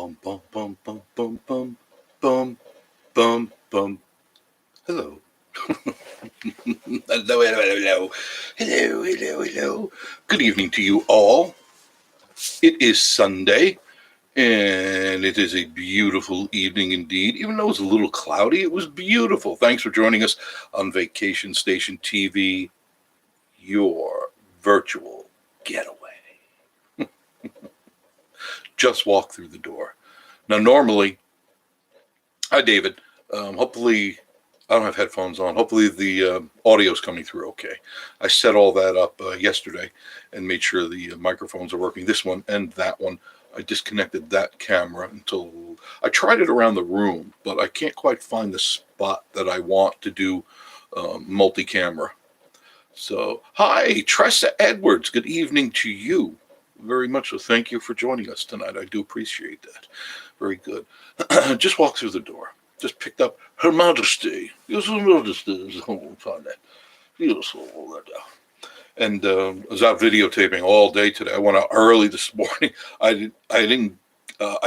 Bum, bum, bum, bum, bum, bum, bum, bum, bum. Hello. Hello. Good evening to you all. It is Sunday, and it is a beautiful evening indeed. Even though it's a little cloudy, it was beautiful. Thanks for joining us on Vacation Station TV, your virtual getaway. Just walk through the door. Now, normally, hi, David. Hopefully, I don't have headphones on. Hopefully, the audio's coming through okay. I set all that up yesterday and made sure the microphones are working. This one and that one. I disconnected that camera until I tried it around the room, but I can't quite find the spot that I want to do multi-camera. So, hi, Tressa Edwards. Good evening to you. Very much so. Thank you for joining us tonight. I do appreciate that. Very good. Just walked through the door. Just picked up Her Majesty. Yes, Her Majesty. And I was out videotaping all day today. I went out early this morning. I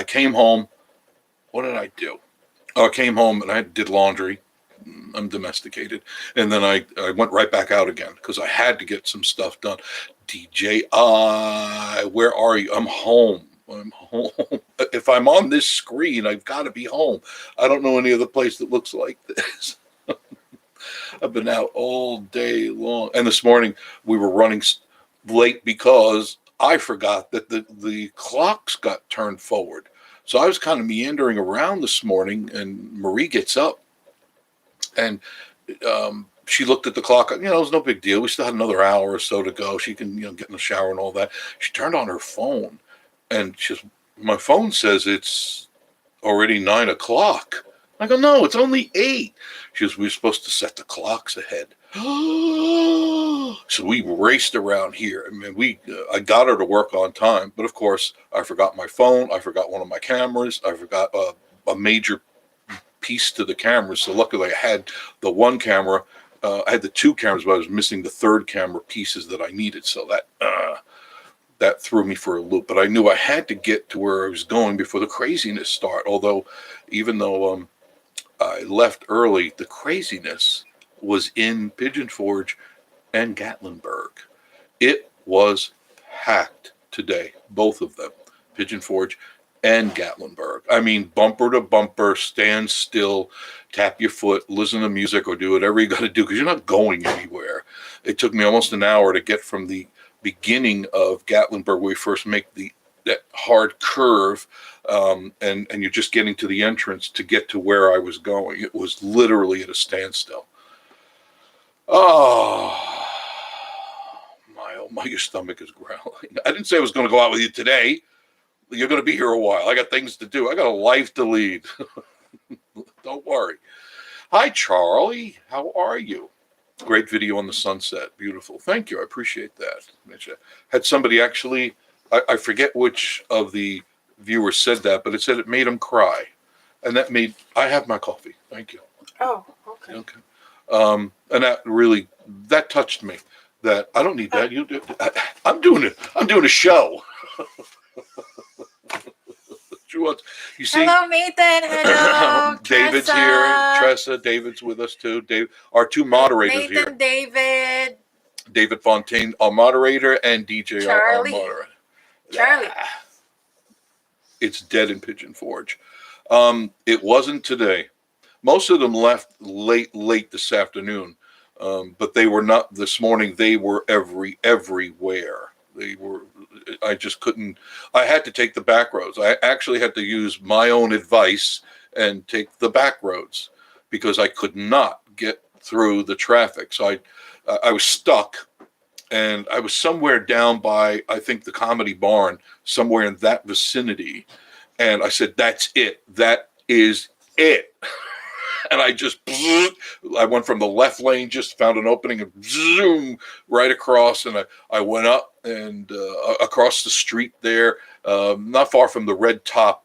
came home. What did I do? I came home and I did laundry. I'm domesticated. And then I went right back out again because I had to get some stuff done. DJI, where are you? I'm home. If I'm on this screen, I've got to be home. I don't know any other place that looks like this. I've been out all day long. And this morning we were running late because I forgot that the clocks got turned forward. So I was kind of meandering around this morning, and Marie gets up and she looked at the clock. It was no big deal. We still had another hour or so to go. She can, get in the shower and all that. She turned on her phone, and my phone says it's already 9 o'clock. I go, no, it's only 8. She goes, we're supposed to set the clocks ahead. So we raced around here. I mean, I got her to work on time, but of course, I forgot my phone. I forgot one of my cameras. I forgot a major piece to the cameras. So luckily, I had the one camera. I had the 2 cameras, but I was missing the 3rd camera pieces that I needed. So that threw me for a loop. But I knew I had to get to where I was going before the craziness started. Although, even though I left early, the craziness was in Pigeon Forge and Gatlinburg. It was packed today, both of them, Pigeon Forge and Gatlinburg. I mean, bumper to bumper, stand still, tap your foot, listen to music, or do whatever you got to do because you're not going anywhere. It took me almost an hour to get from the beginning of Gatlinburg, where we first make that hard curve, and you're just getting to the entrance to get to where I was going. It was literally at a standstill. Oh my, your stomach is growling. I didn't say I was going to go out with you today. You're going to be here a while. I got things to do. I got a life to lead. Don't worry. Hi, Charlie. How are you? Great video on the sunset. Beautiful. Thank you. I appreciate that. Had somebody actually, I forget which of the viewers said that, but it said it made them cry. And I have my coffee. Thank you. Oh, okay. Okay. And that touched me. That I don't need that. I'm doing a show. You see, hello, Nathan. Hello, David's Tressa. here. Tressa, David's with us too. Dave, our 2 moderators Nathan, here. David Fontaine, our moderator, and DJ, our moderator. Charlie. It's dead in Pigeon Forge. It wasn't today. Most of them left late this afternoon, but they were not this morning. They were everywhere. I just couldn't. I had to take the back roads. I actually had to use my own advice and take the back roads because I could not get through the traffic. So I was stuck, and I was somewhere down by, I think, the Comedy Barn, somewhere in that vicinity. And I said, that's it. That is it. And I went from the left lane, just found an opening and zoom right across. And I went up and across the street there, not far from the Red Top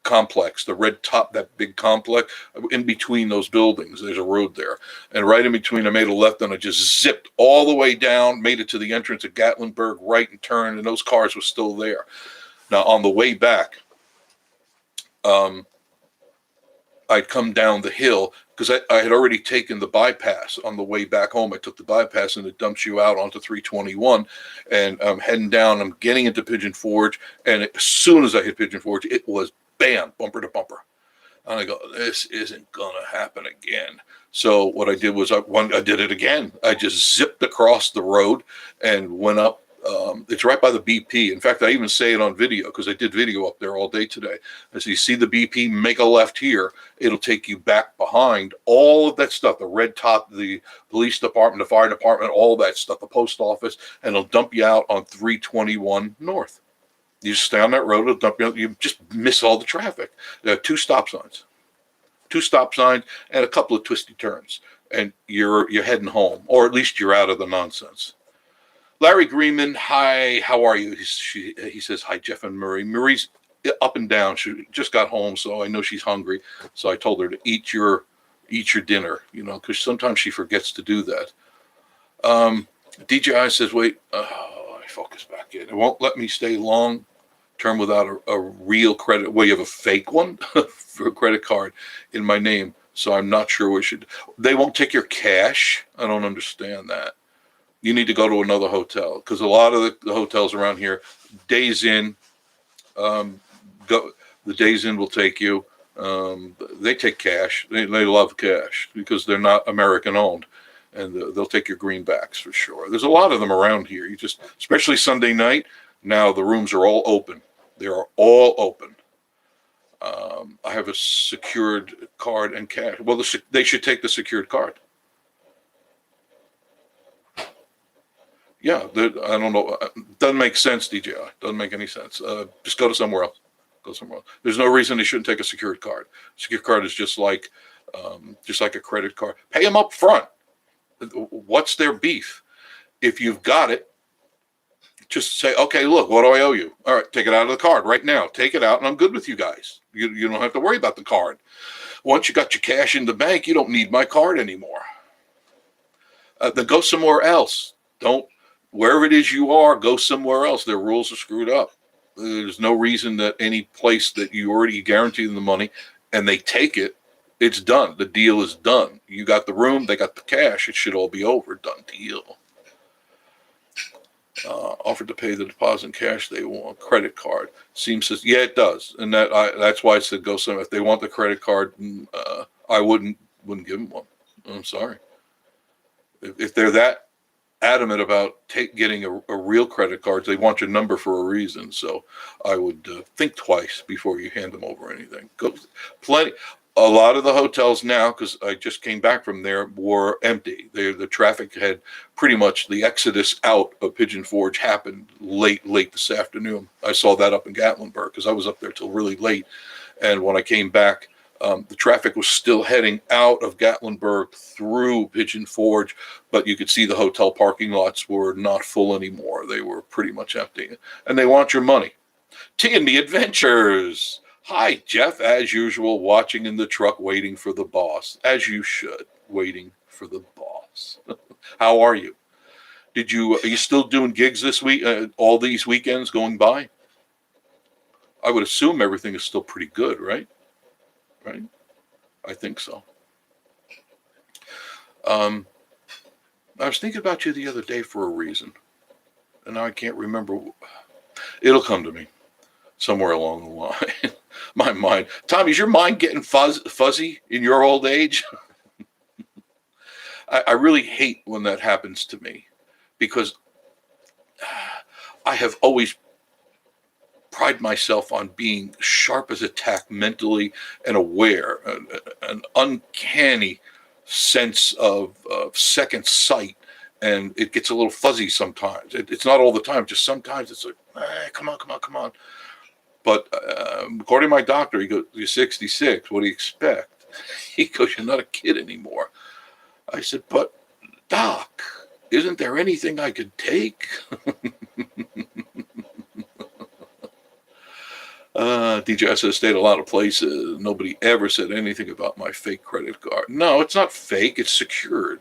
complex, that big complex. In between those buildings, there's a road there. And right in between, I made a left and I just zipped all the way down, made it to the entrance at Gatlinburg, right and turned, and those cars were still there. Now, on the way back, um, I'd come down the hill because I had already taken the bypass on the way back home. I took the bypass and it dumps you out onto 321, and I'm heading down. I'm getting into Pigeon Forge, and as soon as I hit Pigeon Forge, it was bam, bumper to bumper. And I go, this isn't gonna happen again. So what I did was I did it again. I just zipped across the road and went up. It's right by the BP. In fact, I even say it on video because I did video up there all day today. As you see the BP, make a left here. It'll take you back behind all of that stuff, the red top, the police department, the fire department, all that stuff, the post office, and it'll dump you out on 321 North. You just stay on that road, it'll dump you out. You just miss all the traffic. There are two stop signs, and a couple of twisty turns, and you're heading home, or at least you're out of the nonsense. Larry Greenman, hi, how are you? He says, hi, Jeff and Marie. Marie's up and down. She just got home, so I know she's hungry. So I told her to eat your dinner, because sometimes she forgets to do that. DJI says, wait, I focus back in. It won't let me stay long term without a real credit. Well, you have a fake one for a credit card in my name, so I'm not sure we should. They won't take your cash. I don't understand that. You need to go to another hotel because a lot of the hotels around here, Days Inn, the Days Inn will take you. They take cash. They love cash because they're not American owned, and they'll take your greenbacks for sure. There's a lot of them around here. You just, especially Sunday night. Now the rooms are all open. They are all open. I have a secured card and cash. Well, they should take the secured card. Yeah, I don't know. Doesn't make sense, DJI. Doesn't make any sense. Just go to somewhere else. Go somewhere else. There's no reason they shouldn't take a secured card. Secured card is just like a credit card. Pay them up front. What's their beef? If you've got it, just say, okay, look, what do I owe you? All right, take it out of the card right now. Take it out, and I'm good with you guys. You don't have to worry about the card. Once you got your cash in the bank, you don't need my card anymore. Then go somewhere else. Wherever it is you are, go somewhere else. Their rules are screwed up. There's no reason that any place that you already guarantee them the money and they take it, it's done. The deal is done. You got the room, they got the cash. It should all be over. Done deal. Offered to pay the deposit in cash. They want credit card. Seems to, yeah, it does, and that's why I said go somewhere. If they want the credit card, I wouldn't give them one. I'm sorry. If they're that adamant about getting a real credit card, they want your number for a reason. So I would think twice before you hand them over anything. A lot of the hotels now, because I just came back from there, were empty. The traffic had pretty much, the exodus out of Pigeon Forge happened late this afternoon. I saw that up in Gatlinburg because I was up there till really late. And when I came back, the traffic was still heading out of Gatlinburg through Pigeon Forge, but you could see the hotel parking lots were not full anymore. They were pretty much empty. And they want your money. T&D Adventures. Hi, Jeff, as usual, watching in the truck, waiting for the boss. As you should, waiting for the boss. How are you? Are you still doing gigs this week, all these weekends going by? I would assume everything is still pretty good, right? Right? I think so. I was thinking about you the other day for a reason, and now I can't remember. It'll come to me somewhere along the line. My mind. Tommy, is your mind getting fuzzy in your old age? I really hate when that happens to me because I have always pride myself on being sharp as a tack mentally and aware, an uncanny sense of second sight, and it gets a little fuzzy sometimes. It's not all the time, just sometimes it's like, come on. But according to my doctor, he goes, you're 66. What do you expect? He goes, you're not a kid anymore. I said, but doc, isn't there anything I could take? DJ says, stayed a lot of places. Nobody ever said anything about my fake credit card. No, it's not fake. It's secured.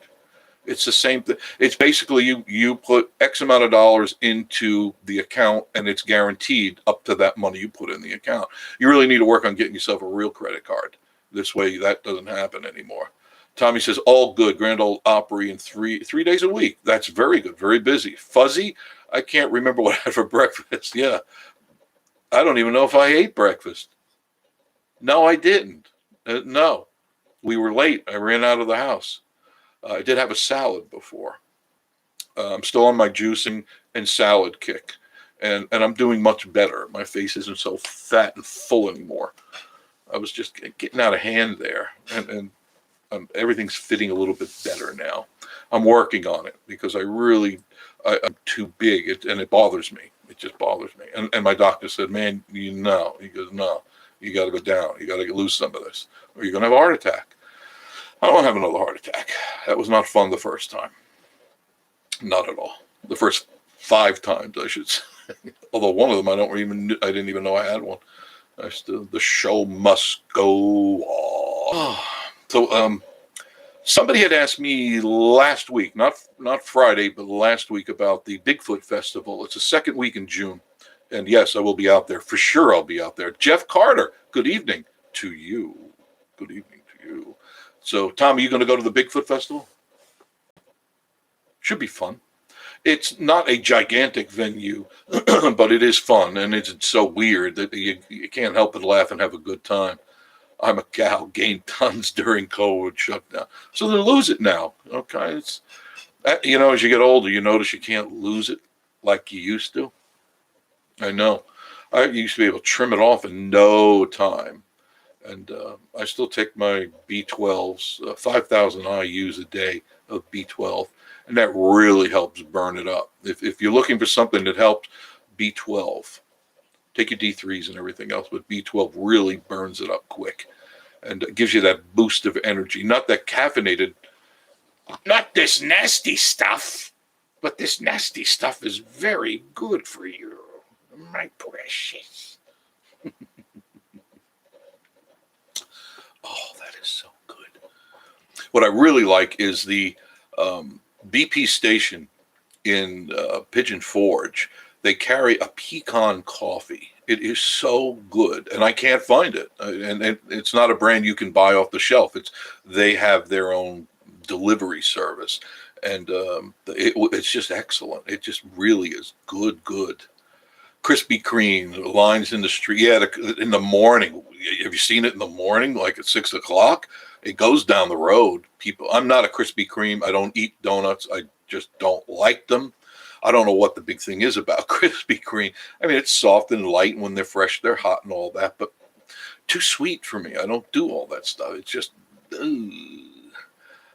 It's the same thing. It's basically you put X amount of dollars into the account and it's guaranteed up to that money you put in the account. You really need to work on getting yourself a real credit card. This way that doesn't happen anymore. Tommy says, all good. Grand Ole Opry in three days a week. That's very good. Very busy. Fuzzy, I can't remember what I had for breakfast. Yeah. I don't even know if I ate breakfast. No, I didn't. No. We were late. I ran out of the house. I did have a salad before. I'm still on my juicing and salad kick. And I'm doing much better. My face isn't so fat and full anymore. I was just getting out of hand there. And everything's fitting a little bit better now. I'm working on it because I'm too big and it bothers me. It just bothers me. And my doctor said, man, he goes, no, you got to go down. You got to lose some of this or you're going to have a heart attack. I don't want to have another heart attack. That was not fun the first time. Not at all. The first 5 times, I should say. Although one of them I didn't even know I had one. The show must go on. So somebody had asked me last week, not Friday, but last week about the Bigfoot Festival. It's the second week in June. And yes, I will be out there. For sure I'll be out there. Jeff Carter, good evening to you. Good evening to you. So, Tom, are you going to go to the Bigfoot Festival? Should be fun. It's not a gigantic venue, but it is fun, and it's so weird that you can't help but laugh and have a good time. I'm a gal, gained tons during COVID shutdown. So they lose it now, okay? It's, as you get older, you notice you can't lose it like you used to. I know. I used to be able to trim it off in no time. And I still take my B12s, 5,000 IUs a day of B12, and that really helps burn it up. If you're looking for something that helps, B12. Take your D3s and everything else, but B12 really burns it up quick and gives you that boost of energy. Not that caffeinated, not this nasty stuff, but this nasty stuff is very good for you, my precious. Oh, that is so good. What I really like is the BP station in Pigeon Forge. They carry a pecan coffee. It is so good, and I can't find it. And it's not a brand you can buy off the shelf. They have their own delivery service, and it's just excellent. It just really is good. Krispy Kreme, lines in the street. Yeah, in the morning. Have you seen it in the morning, like at 6 o'clock? It goes down the road. People, I'm not a Krispy Kreme. I don't eat donuts. I just don't like them. I don't know what the big thing is about Krispy Kreme. I mean, it's soft and light, and when they're fresh, they're hot and all that, but too sweet for me. I don't do all that stuff. It's just,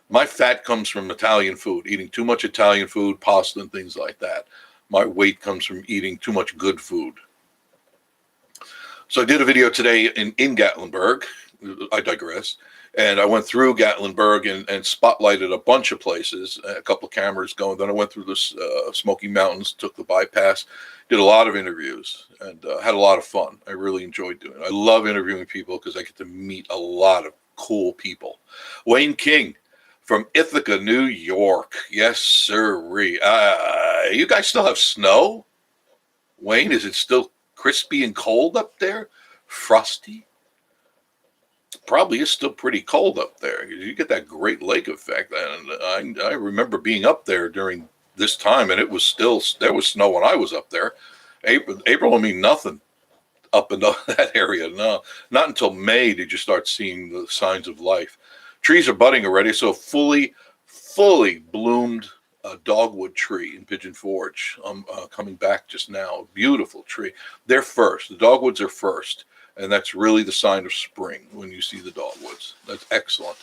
my fat comes from Italian food, eating too much Italian food, pasta and things like that. My weight comes from eating too much good food. So I did a video today in Gatlinburg. I digress. And I went through Gatlinburg and spotlighted a bunch of places, a couple of cameras going. Then I went through the Smoky Mountains, took the bypass, did a lot of interviews, and had a lot of fun. I really enjoyed doing it. I love interviewing people because I get to meet a lot of cool people. Wayne King from Ithaca, New York. Yes, sirree. You guys still have snow? Wayne, is it still crispy and cold up there? Frosty? Probably is still pretty cold up there. You get that Great Lake effect. And I remember being up there during this time, and there was snow when I was up there. April will mean nothing up in that area. No, not until May did you start seeing the signs of life. Trees are budding already, so fully bloomed dogwood tree in Pigeon Forge. Coming back just now, a beautiful tree. They're first. The dogwoods are first, and that's really the sign of spring when you see the dogwoods. That's excellent.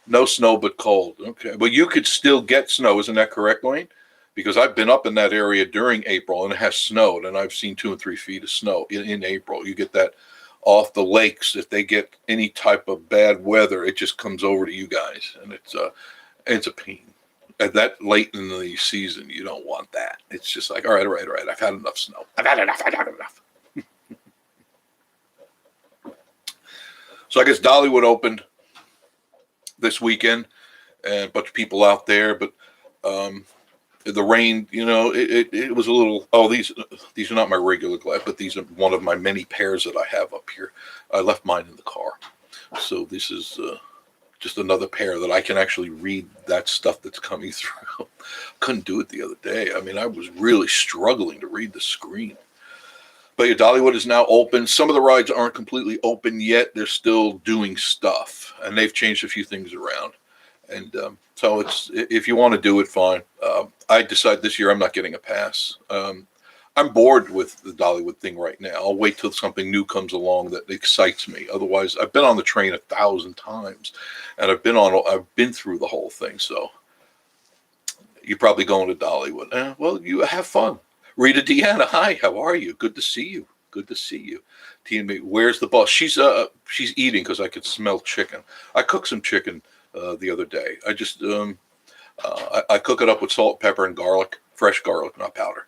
No snow but cold. Okay, but you could still get snow, isn't that correct, Wayne? Because I've been up in that area during April, and it has snowed, and I've seen 2 and 3 feet of snow in April. You get that off the lakes. If they get any type of bad weather, it just comes over to you guys, and it's a pain. At that late in the season, you don't want that. It's just like, all right. I've had enough snow. I've had enough. So I guess Dollywood opened this weekend, and a bunch of people out there. But the rain, it was a little. Oh, these are not my regular glass, but these are one of my many pairs that I have up here. I left mine in the car, so this is just another pair that I can actually read that stuff that's coming through. Couldn't do it the other day. I mean, I was really struggling to read the screen. But yeah, Dollywood is now open. Some of the rides aren't completely open yet. They're still doing stuff, and they've changed a few things around. And so it's, if you want to do it, fine. I decided this year I'm not getting a pass. I'm bored with the Dollywood thing right now. I'll wait till something new comes along that excites me. Otherwise, I've been on the train 1,000 times, and I've been through the whole thing. So you're probably going to Dollywood. Well, you have fun. Rita Deanna, hi, how are you? Good to see you. Good to see you. Tina, where's the boss? She's eating because I could smell chicken. I cooked some chicken the other day. I just I cook it up with salt, pepper, and garlic, fresh garlic, not powder.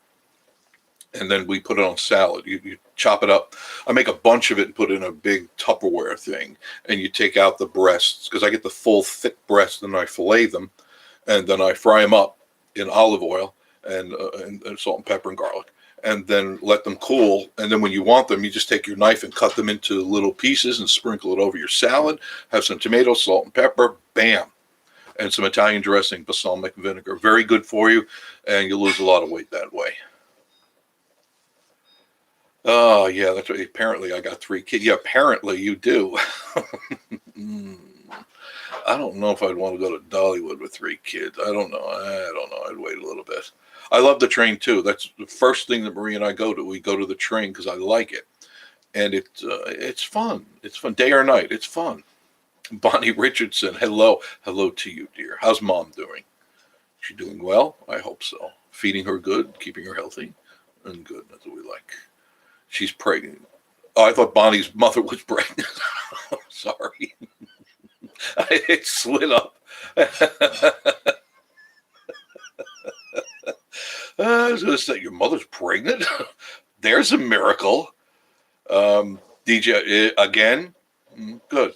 And then we put it on salad. You chop it up. I make a bunch of it and put it in a big Tupperware thing. And you take out the breasts, because I get the full thick breasts, and I fillet them, and then I fry them up in olive oil and salt and pepper and garlic, and then let them cool. And then when you want them, you just take your knife and cut them into little pieces and sprinkle it over your salad. Have some tomatoes, salt and pepper, bam, and some Italian dressing, balsamic vinegar. Very good for you, and you lose a lot of weight that way. Oh, yeah, that's right. Apparently I got 3 kids. Yeah, apparently you do. I don't know if I'd want to go to Dollywood with 3 kids. I don't know. I'd wait a little bit. I love the train too. That's the first thing that Marie and I go to. We go to the train because I like it, and it's fun. It's fun, day or night. It's fun. Bonnie Richardson, hello to you, dear. How's mom doing? She doing well? I hope so. Feeding her good, keeping her healthy, and good. That's what we like. She's pregnant. Oh, I thought Bonnie's mother was pregnant. Sorry. It slid up. I was going to say, your mother's pregnant? There's a miracle. DJ, again? Good.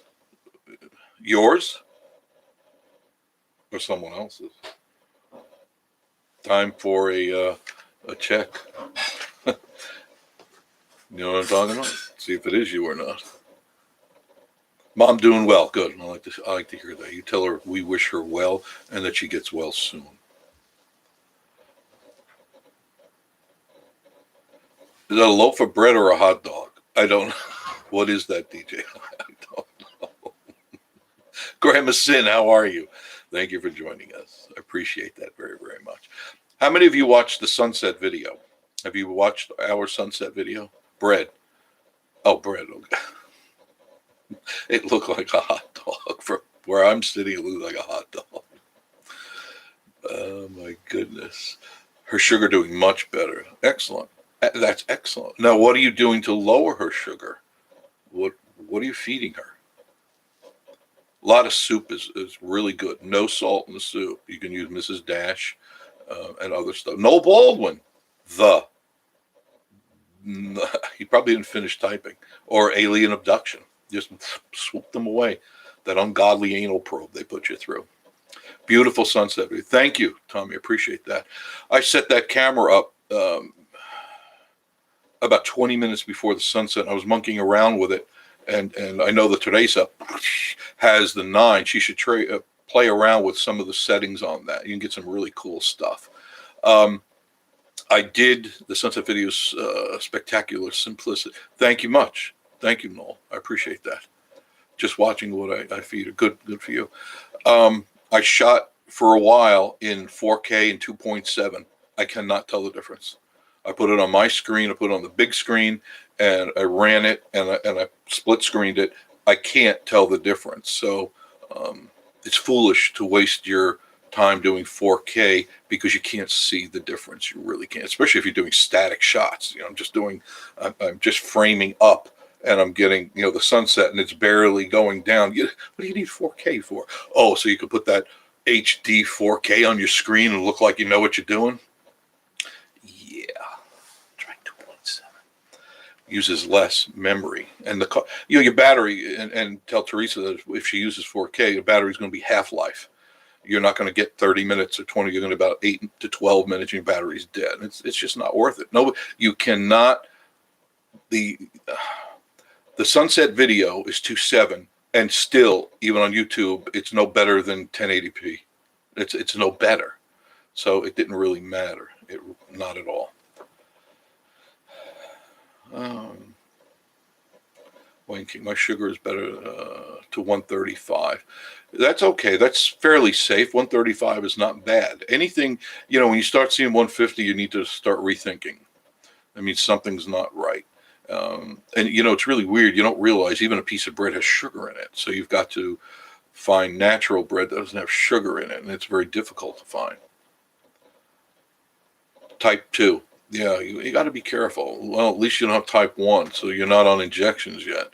Yours? Or someone else's? Time for a check. You know what I'm talking about? See if it is you or not. Mom doing well. Good. I like to hear that. You tell her we wish her well and that she gets well soon. Is that a loaf of bread or a hot dog? I don't know. What is that, DJ? I don't know. Grandma Sin, how are you? Thank you for joining us. I appreciate that very, very much. How many of you watched the sunset video? Have you watched our sunset video? Bread. Oh, bread. Okay. It looked like a hot dog. From where I'm sitting, it looked like a hot dog. Oh, my goodness. Her sugar doing much better. Excellent. That's excellent. Now, what are you doing to lower her sugar? What are you feeding her? A lot of soup is really good. No salt in the soup. You can use Mrs. Dash and other stuff. Noel Baldwin. He probably didn't finish typing. Or alien abduction. Just swoop them away. That ungodly anal probe they put you through. Beautiful sunset. Thank you, Tommy. I appreciate that. I set that camera up about 20 minutes before the sunset. I was monkeying around with it, and I know that Teresa has the 9. She should play around with some of the settings on that. You can get some really cool stuff. I did the sunset videos, spectacular simplicity. Thank you much. Thank you, Noel. I appreciate that. Just watching what I feed. Good for you. I shot for a while in 4K and 2.7. I cannot tell the difference. I put it on my screen, I put it on the big screen, and I ran it, and I split screened it. I can't tell the difference. So it's foolish to waste your time doing 4K because you can't see the difference. You really can't, especially if you're doing static shots. I'm just framing up, and I'm getting, the sunset, and it's barely going down. What do you need 4K for? Oh, so you can put that HD 4K on your screen and look like you know what you're doing? Yeah. Try 2.7. Uses less memory. And your battery, and tell Teresa that if she uses 4K, the battery's going to be half-life. You're not going to get 30 minutes or 20. You're going to about 8 to 12 minutes and your battery's dead. It's just not worth it. No, you cannot. The sunset video is 2.7, and still, even on YouTube, it's no better than 1080p. It's no better. So it didn't really matter. Not at all. Wayne King, my sugar is better to 135. That's okay. That's fairly safe. 135 is not bad. Anything, when you start seeing 150, you need to start rethinking. I mean, something's not right. And it's really weird. You don't realize even a piece of bread has sugar in it. So you've got to find natural bread that doesn't have sugar in it, and it's very difficult to find. Type 2. Yeah, you got to be careful. Well, at least you don't have type 1, so you're not on injections yet.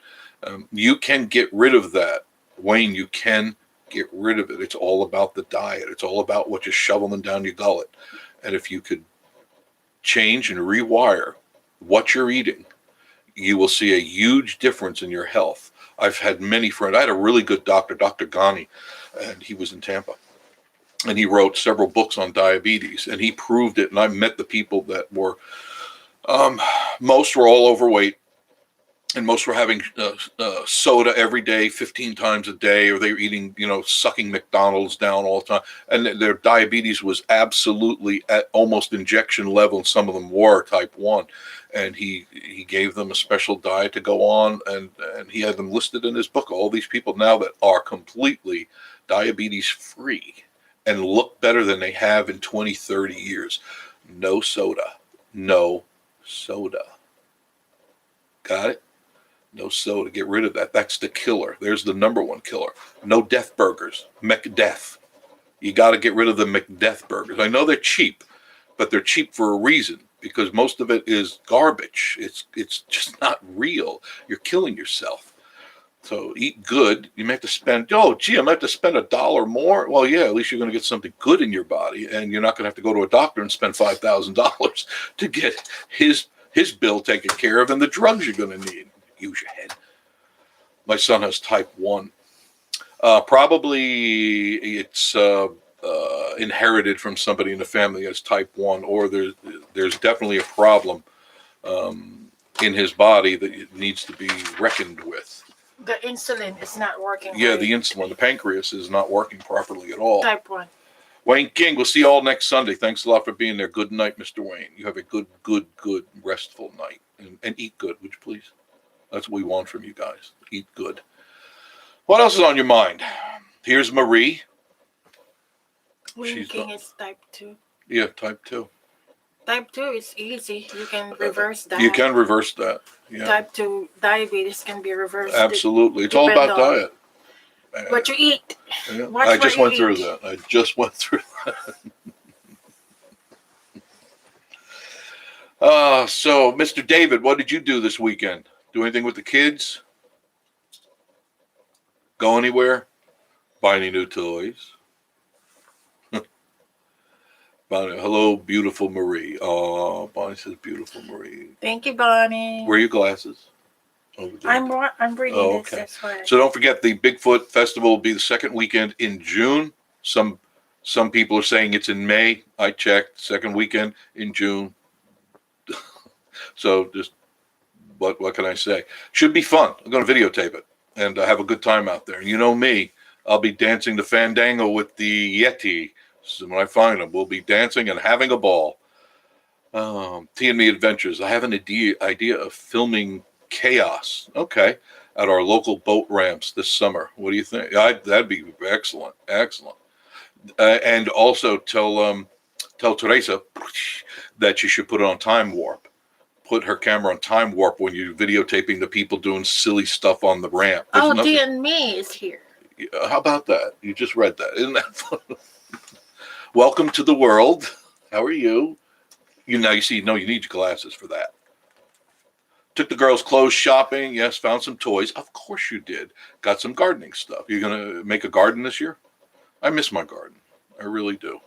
You can get rid of that. Wayne, you can get rid of it. It's all about the diet. It's all about what you're shoveling down your gullet. And if you could change and rewire what you're eating, you will see a huge difference in your health. I've had many friends. I had a really good doctor, Dr. Ghani, and he was in Tampa. And he wrote several books on diabetes, and he proved it. And I met the people that were, most were all overweight, and most were having soda every day, 15 times a day, or they were eating, sucking McDonald's down all the time. And their diabetes was absolutely at almost injection level, and some of them were type 1. And he gave them a special diet to go on, and he had them listed in his book, all these people now that are completely diabetes free and look better than they have in 20, 30 years. No soda. No soda. Got it? No soda. Get rid of that. That's the killer. There's the number one killer. No death burgers. McDeath. You got to get rid of the McDeath burgers. I know they're cheap, but they're cheap for a reason, because most of it is garbage. It's just not real. You're killing yourself. So eat good. You may have to spend, I'm going to have to spend $1 more. Well, yeah, at least you're going to get something good in your body, and you're not going to have to go to a doctor and spend $5,000 to get his bill taken care of and the drugs you're going to need. Use your head. My son has type 1. Probably it's inherited from somebody in the family as type 1, or there's definitely a problem in his body that needs to be reckoned with. The insulin is not working. Yeah, right. the insulin, the pancreas is not working properly at all. Type 1. Wayne King, we'll see you all next Sunday. Thanks a lot for being there. Good night, Mr. Wayne. You have a good, restful night. And eat good, would you please? That's what we want from you guys. Eat good. What else is on your mind? Here's Marie. Wayne King is type 2. Yeah, type 2. Type 2 is easy. You can reverse that. You can reverse that. Yeah. Type 2 diabetes can be reversed. Absolutely. It's all about diet. What you eat. Yeah. I just went through that. So, Mr. David, what did you do this weekend? Do anything with the kids? Go anywhere? Buy any new toys? Bonnie, hello, beautiful Marie. Oh, Bonnie says beautiful Marie. Thank you, Bonnie. Wear your glasses. Over there. I'm reading Oh, this. okay. That's why. So don't forget, the Bigfoot Festival will be the second weekend in June. Some people are saying it's in May. I checked, second weekend in June. So just what can I say? Should be fun. I'm going to videotape it and have a good time out there. And you know me, I'll be dancing the fandango with the Yeti. So when I find them, we'll be dancing and having a ball. T and Me Adventures. I have an idea of filming chaos. Okay, at our local boat ramps this summer. What do you think? That'd be excellent. And also tell Teresa that she should put it on time warp. Put her camera on time warp when you're videotaping the people doing silly stuff on the ramp. T and Me is here. How about that? You just read that. Isn't that fun? Welcome to the world. How are you? You need your glasses for that. Took the girls' clothes shopping. Yes, found some toys. Of course you did. Got some gardening stuff. You gonna make a garden this year? I miss my garden. I really do.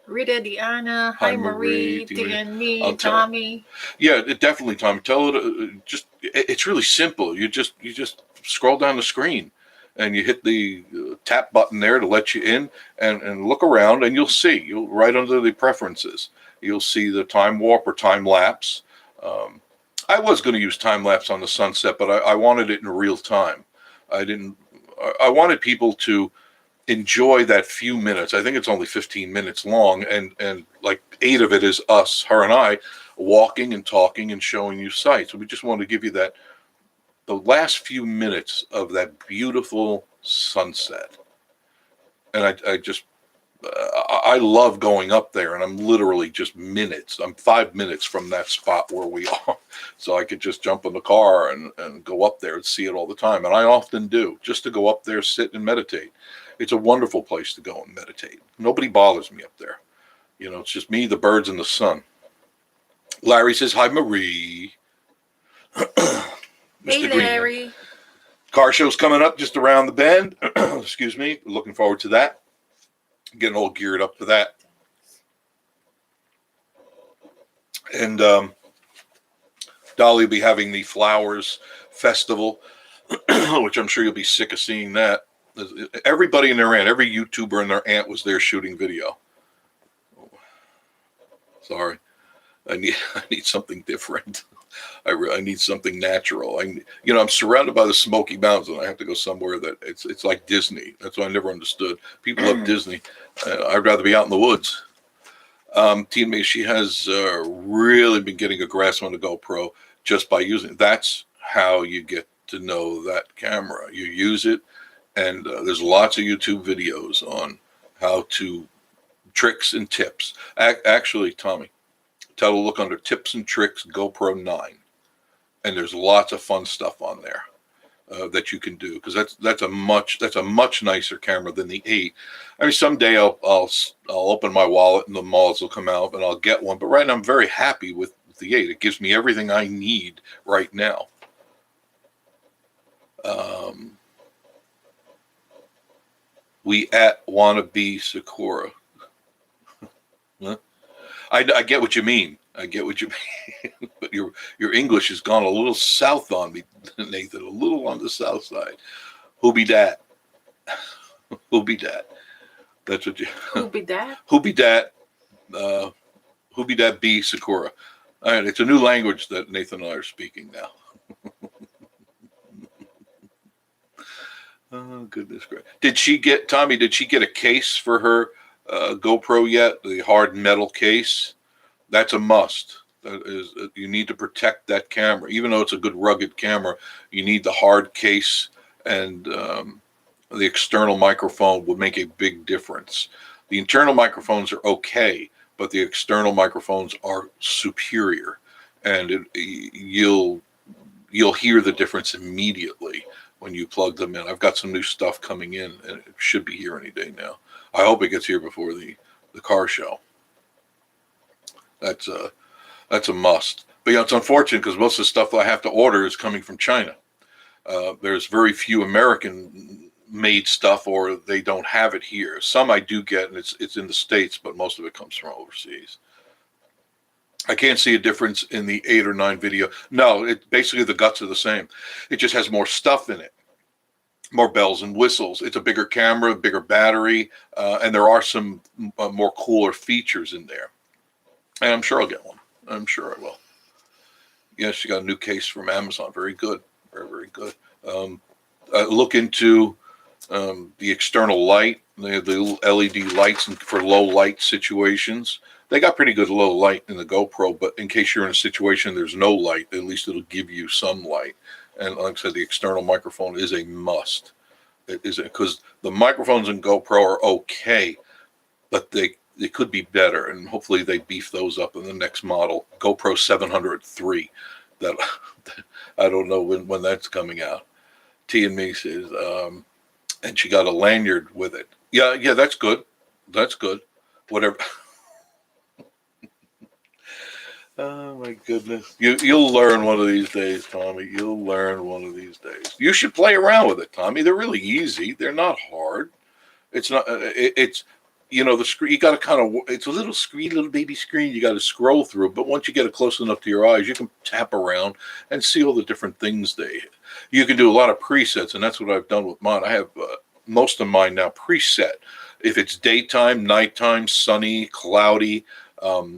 Rita, Deanna, hi Marie, T and Me, Tommy. Yeah, definitely, Tommy. Tell it. It's really simple. You just scroll down the screen, and you hit the tap button there to let you in, and look around, and you'll right under the preferences, you'll see the time warp or time lapse. I was going to use time lapse on the sunset, but I wanted it in real time. I wanted people to enjoy that few minutes. I think it's only 15 minutes long, and like 8 of it is us, her and I, walking and talking and showing you sights. We just want to give you the last few minutes of that beautiful sunset. And I love going up there, and I'm literally just minutes. I'm 5 minutes from that spot where we are. So I could just jump in the car and go up there and see it all the time. And I often do, just to go up there, sit and meditate. It's a wonderful place to go and meditate. Nobody bothers me up there. It's just me, the birds, and the sun. Larry says, hi, Marie. Mr. Hey, Larry. Car show's coming up just around the bend. Excuse me. Looking forward to that. Getting all geared up for that. And Dolly will be having the Flowers Festival, which I'm sure you'll be sick of seeing that. Everybody and their aunt, every YouTuber and their aunt was there shooting video. Sorry. I need something different. I need something natural. I'm surrounded by the Smoky Mountains, and I have to go somewhere that it's like Disney. That's what I never understood. People love Disney. I'd rather be out in the woods. Teen May, she has really been getting a grasp on the GoPro just by using it. That's how you get to know that camera. You use it, and there's lots of YouTube videos on how to tricks and tips. Actually, Tommy, tell her to look under tips and tricks GoPro 9, and there's lots of fun stuff on there that you can do, because that's a much nicer camera than the 8. I mean, someday I'll open my wallet and the malls will come out and I'll get one, but right now I'm very happy with the 8. It gives me everything I need right now. We wanna be Sakura. Huh? I get what you mean. But your English has gone a little south on me, Nathan. A little on the south side. Who be that? Who be that? That's what you. Who be that? Who be that? Who be that? Be Sakura. All right, it's a new language that Nathan and I are speaking now. Oh, goodness gracious. Did she get a case for her GoPro yet? The hard metal case? That's a must. That is, you need to protect that camera. Even though it's a good rugged camera, you need the hard case, and the external microphone would make a big difference. The internal microphones are okay, but the external microphones are superior, and you'll hear the difference immediately when you plug them in. I've got some new stuff coming in, and it should be here any day now. I hope it gets here before the car show. That's a must. But it's unfortunate because most of the stuff I have to order is coming from China. There's very few American-made stuff, or they don't have it here. Some I do get, and it's in the States, but most of it comes from overseas. I can't see a difference in the 8 or 9 video. No, basically the guts are the same. It just has more stuff in it, more bells and whistles. It's a bigger camera, bigger battery, and there are some more cooler features in there. And I'm sure I'll get one. I'm sure I will. Yes, she got a new case from Amazon. Very good. Very, very good. Look into the external light. They have the LED lights for low light situations. They got pretty good low light in the GoPro, but in case you're in a situation there's no light, at least it'll give you some light. And like I said, the external microphone is a must. It is, because the microphones in GoPro are okay, but they could be better, and hopefully they beef those up in the next model, GoPro 703. That I don't know when that's coming out. T and me says, and she got a lanyard with it. Yeah, that's good. That's good. Whatever. Oh my goodness. You'll learn one of these days, Tommy. You'll learn one of these days. You should play around with it, Tommy. They're really easy. They're not hard. It's not. you know, the screen, you got to kind of, it's a little screen, little baby screen you got to scroll through. But once you get it close enough to your eyes, you can tap around and see all the different things you can do a lot of presets. And that's what I've done with mine. I have most of mine now preset. If it's daytime, nighttime, sunny, cloudy,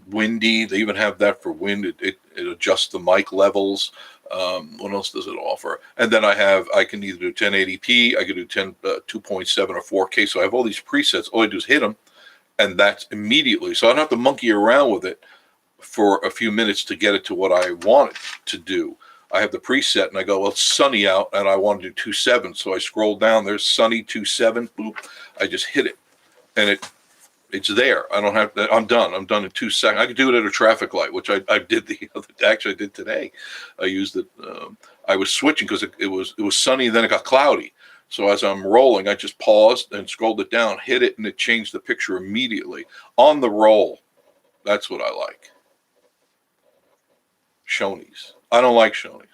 windy, they even have that for wind. It adjusts the mic levels. What else does it offer? And then I can either do 1080p, I can do 2.7 or 4K. So I have all these presets. All I do is hit them, and that's immediately. So I don't have to monkey around with it for a few minutes to get it to what I want it to do. I have the preset, and I go, well, it's sunny out, and I want to do 2.7. So I scroll down. There's sunny 2.7. Boop. I just hit it, and it's there. I don't have to, I'm done. I'm done in 2 seconds. I could do it at a traffic light, which I did I did today. I used it. I was switching because it was sunny, then it got cloudy. So as I'm rolling, I just paused and scrolled it down, hit it, and it changed the picture immediately on the roll. That's what I like. Shoney's. I don't like Shoney's.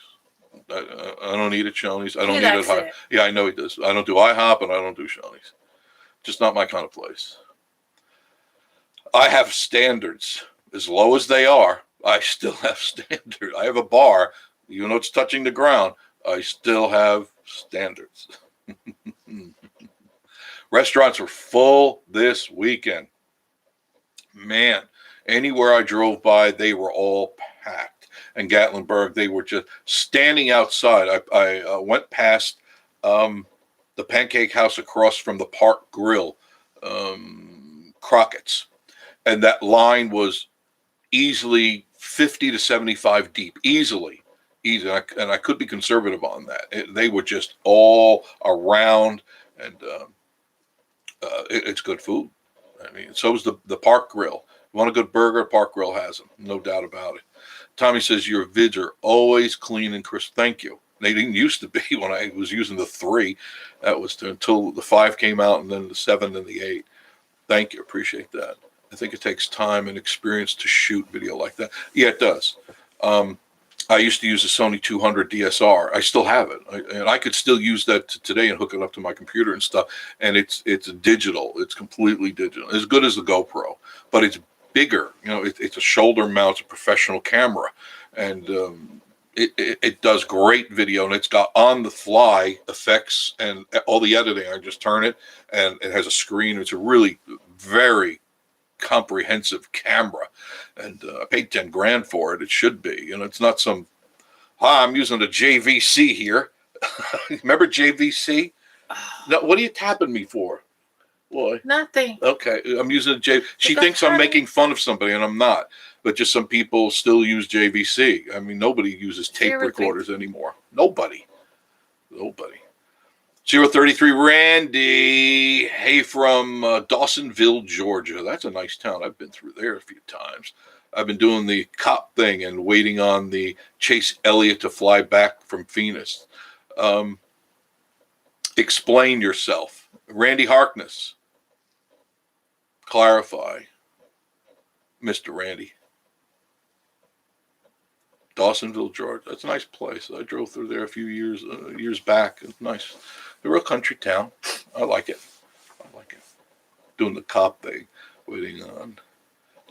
I don't eat at Shoney's. I don't eat at high. Yeah, I know he does. I don't do IHOP, and I don't do Shoney's. Just not my kind of place. I have standards. As low as they are, I still have standards. I have a bar, even though it's touching the ground, I still have standards. Restaurants are full this weekend. Man, anywhere I drove by, they were all packed. And Gatlinburg, they were just standing outside. I went past the Pancake House across from the Park Grill, Crockett's. And that line was easily 50 to 75 deep, easily. And I could be conservative on that. They were just all around, and it's good food. I mean, so is the Park Grill. You want a good burger? Park Grill has them, no doubt about it. Tommy says your vids are always clean and crisp. Thank you. They didn't used to be when I was using the 3. That was until the 5 came out, and then the 7 and the 8. Thank you. Appreciate that. I think it takes time and experience to shoot video like that. Yeah, it does. I used to use a Sony 200 DSR. I still have it, and I could still use that today and hook it up to my computer and stuff. And it's digital. It's completely digital. As good as the GoPro, but it's bigger. You know, it's a shoulder mount, a professional camera, and it does great video. And it's got on the fly effects and all the editing. I just turn it, and it has a screen. It's a really very comprehensive camera, and I paid 10 grand for it. It should be, you know, it's not some, hi, I'm using a JVC here. Remember JVC? No, what are you tapping me for? Boy, Nothing. okay, I'm using a J. She thinks I'm making fun of somebody, and I'm not. But just some people still use JVC. I mean, nobody uses tape recorders anymore. Nobody. 033 Randy, hey, from Dawsonville, Georgia. That's a nice town. I've been through there a few times. I've been doing the cop thing and waiting on the Chase Elliott to fly back from Phoenix. Explain yourself. Randy Harkness. Clarify. Mr. Randy. Dawsonville, Georgia. That's a nice place. I drove through there a few years back. It's nice. A real country town. I like it. Doing the cop thing, waiting on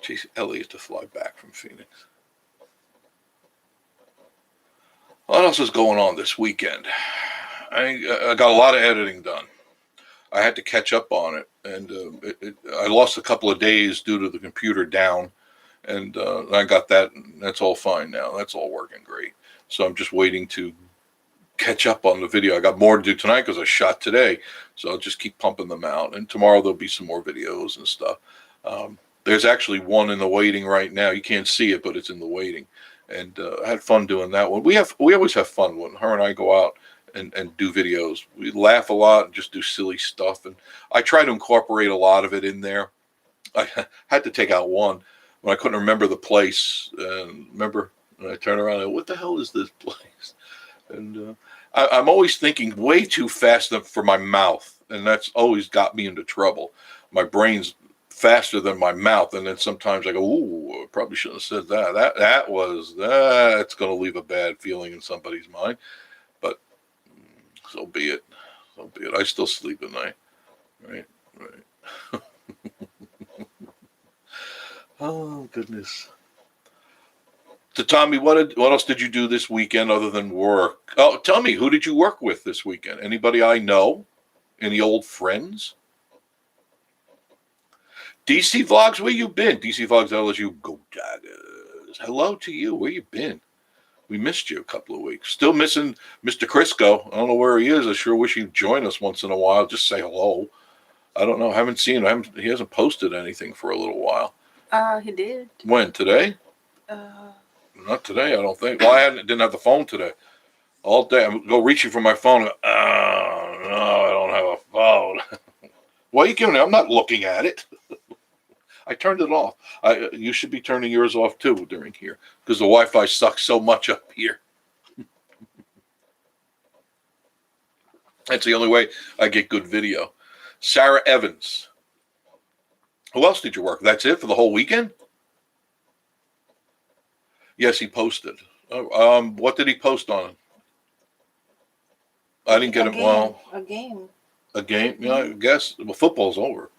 Chase Elliott to fly back from Phoenix. What else is going on this weekend? I got a lot of editing done. I had to catch up on it, and I lost a couple of days due to the computer down, and I got that. And that's all fine now. That's all working great. So I'm just waiting to catch up on the video. I got more to do tonight because I shot today, so I'll just keep pumping them out. And tomorrow there'll be some more videos and stuff. There's actually one in the waiting right now. You can't see it, but it's in the waiting. And I had fun doing that one. We always have fun when her and I go out and do videos. We laugh a lot and just do silly stuff. And I try to incorporate a lot of it in there. I had to take out one when I couldn't remember the place. Remember, when I turned around, what the hell is this place? And I'm always thinking way too fast for my mouth, and that's always got me into trouble. My brain's faster than my mouth, and then sometimes I go, "Ooh, I probably shouldn't have said that. That's going to leave a bad feeling in somebody's mind." But so be it. I still sleep at night. Right. Oh, goodness. So, Tommy, what else did you do this weekend other than work? Oh, tell me, who did you work with this weekend? Anybody I know? Any old friends? DC Vlogs, where you been? DC Vlogs LSU, go Tigers. Hello to you. Where you been? We missed you a couple of weeks. Still missing Mr. Crisco. I don't know where he is. I sure wish he'd join us once in a while. Just say hello. I don't know. I haven't seen him. He hasn't posted anything for a little while. He did. When? Today? Not today, I don't think. Well, didn't have the phone today. All day. I'm go reaching for my phone. No, I don't have a phone. Why are you giving it? I'm not looking at it. I turned it off. You should be turning yours off too during here because the Wi-Fi sucks so much up here. That's the only way I get good video. Sarah Evans. Who else did you work? That's it for the whole weekend? Yes, he posted. What did he post on? I didn't get it. Well, a game. A game? Yeah, I guess. Well, football's over.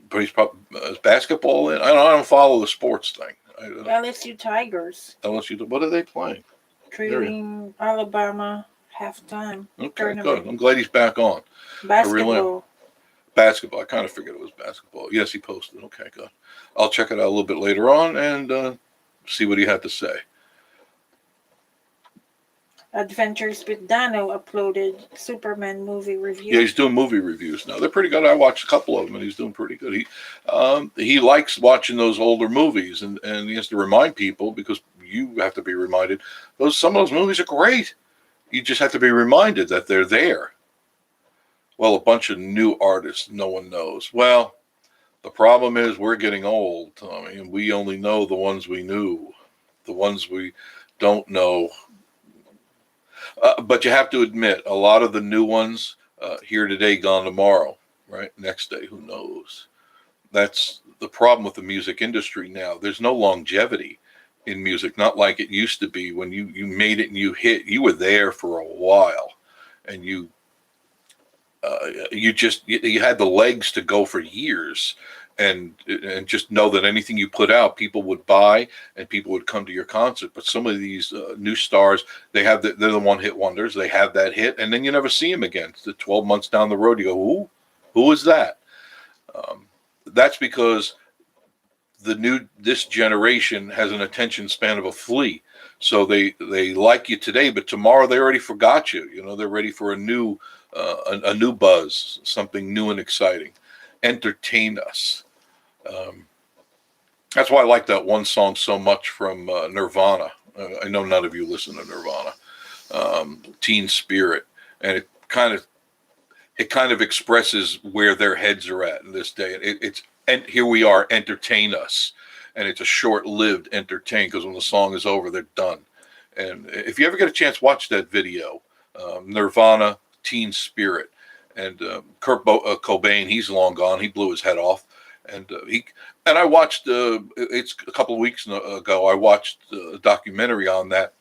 But he's probably is basketball in. I don't follow the sports thing. LSU Tigers. LSU. What are they playing? Trailing Alabama halftime. Okay, tournament. good. I'm glad he's back on. Basketball. Basketball. I kind of figured it was basketball. Yes, he posted. Okay, good. I'll check it out a little bit later on and see what he had to say. Adventures with Dano uploaded Superman movie review. Yeah, he's doing movie reviews now. They're pretty good. I watched a couple of them, and he's doing pretty good. He likes watching those older movies, and he has to remind people because you have to be reminded. Some of those movies are great. You just have to be reminded that they're there. Well, a bunch of new artists no one knows. Well, the problem is we're getting old, Tommy, and we only know the ones we knew. The ones we don't know. But you have to admit, a lot of the new ones, here today, gone tomorrow, right? Next day, who knows? That's the problem with the music industry now. There's no longevity in music, not like it used to be when you made it and you hit. You were there for a while, and you had the legs to go for years. And just know that anything you put out, people would buy and people would come to your concert. But some of these new stars, they're the one-hit wonders. They have that hit, and then you never see them again. The 12 months down the road, you go, who is that? That's because this generation has an attention span of a flea. So they like you today, but tomorrow they already forgot you. You know, they're ready for a new buzz, something new and exciting. Entertain us. That's why I like that one song so much from Nirvana. I know none of you listen to Nirvana. Teen Spirit, and it kind of expresses where their heads are at in this day. And here we are, entertain us, and it's a short-lived entertain because when the song is over, they're done. And if you ever get a chance, watch that video, Nirvana, Teen Spirit. And Kurt Cobain, he's long gone. He blew his head off, and I watched. It's a couple of weeks ago. I watched a documentary on that.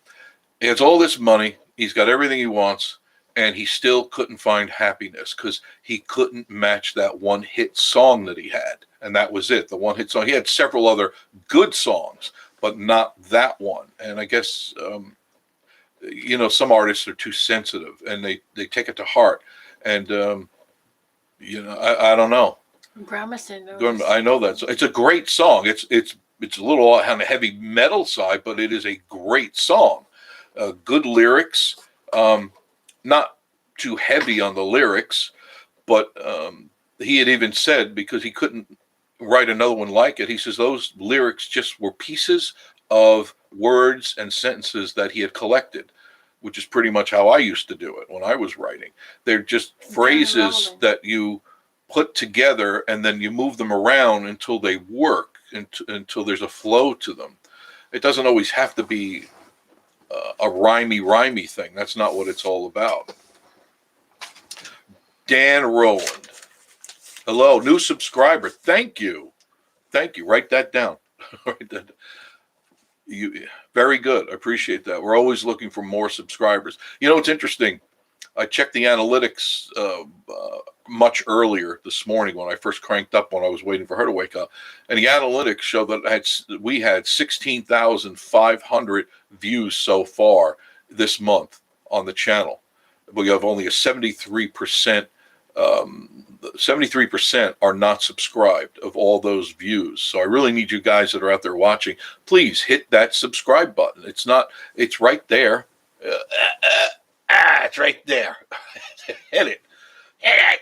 He has all this money. He's got everything he wants, and he still couldn't find happiness because he couldn't match that one hit song that he had, and that was it. The one hit song. He had several other good songs, but not that one. And I guess some artists are too sensitive, and they take it to heart. And I don't know. Gramercy knows. I know that it's a great song. It's a little on the heavy metal side, but it is a great song. Good lyrics, not too heavy on the lyrics, but he had even said because he couldn't write another one like it. He says those lyrics just were pieces of words and sentences that he had collected, which is pretty much how I used to do it when I was writing. They're just phrases that you put together and then you move them around until they work, until there's a flow to them. It doesn't always have to be a rhymey thing. That's not what it's all about. Dan Rowland. Hello, new subscriber. Thank you. Write that down. Very good. I appreciate that. We're always looking for more subscribers. You know, it's interesting. I checked the analytics much earlier this morning when I first cranked up when I was waiting for her to wake up, and the analytics show that we had 16,500 views so far this month on the channel. We have only a 73%. 73% are not subscribed of all those views. So I really need you guys that are out there watching, please hit that subscribe button. It's right there. It's right there. Hit it. Hit it.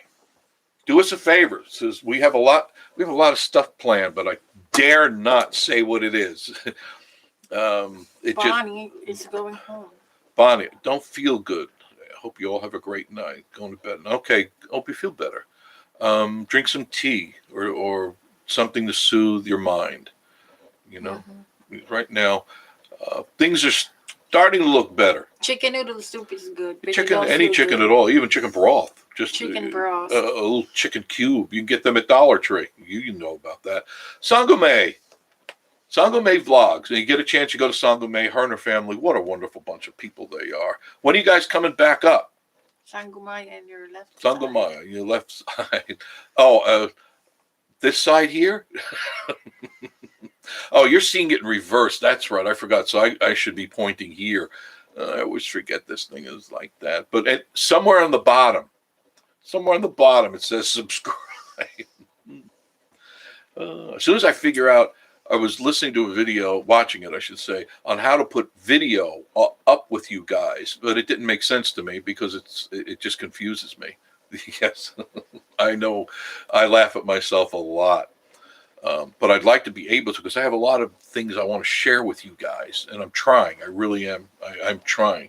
Do us a favor. Says we have a lot of stuff planned, but I dare not say what it is. Bonnie is going home. Bonnie, don't feel good. I hope you all have a great night. Going to bed. Okay, hope you feel better. Drink some tea or something to soothe your mind. You know, right now, things are starting to look better. Chicken noodle soup is good. Any chicken at all, even chicken broth. Just chicken broth. A little chicken cube. You can get them at Dollar Tree. You know about that. Sangome vlogs. And you get a chance, you go to Sangome, her and her family. What a wonderful bunch of people they are. When are you guys coming back up? Sangomai and your left side. Your left side. Oh, this side here? Oh, you're seeing it in reverse. That's right. I forgot. So I should be pointing here. I always forget this thing is like that. But somewhere on the bottom, it says subscribe. As soon as I figure out, I was listening to a video, watching it, I should say, on how to put video up with you guys, but it didn't make sense to me because it just confuses me. Yes, I know. I laugh at myself a lot, but I'd like to be able to because I have a lot of things I want to share with you guys, and I'm trying. I really am. I'm trying.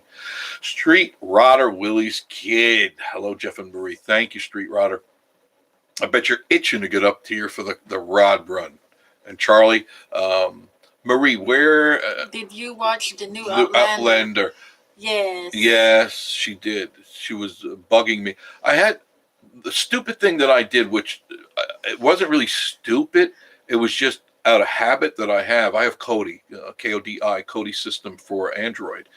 Street Rodder Willie's kid. Hello, Jeff and Marie. Thank you, Street Rodder. I bet you're itching to get up here for the rod run. And Charlie, Marie, where did you watch the new Outlander? Yes. Yes, she did. She was bugging me. I had the stupid thing that I did, which it wasn't really stupid. It was just out of habit that I have. I have Kodi, K-O-D-I, Kodi system for Android.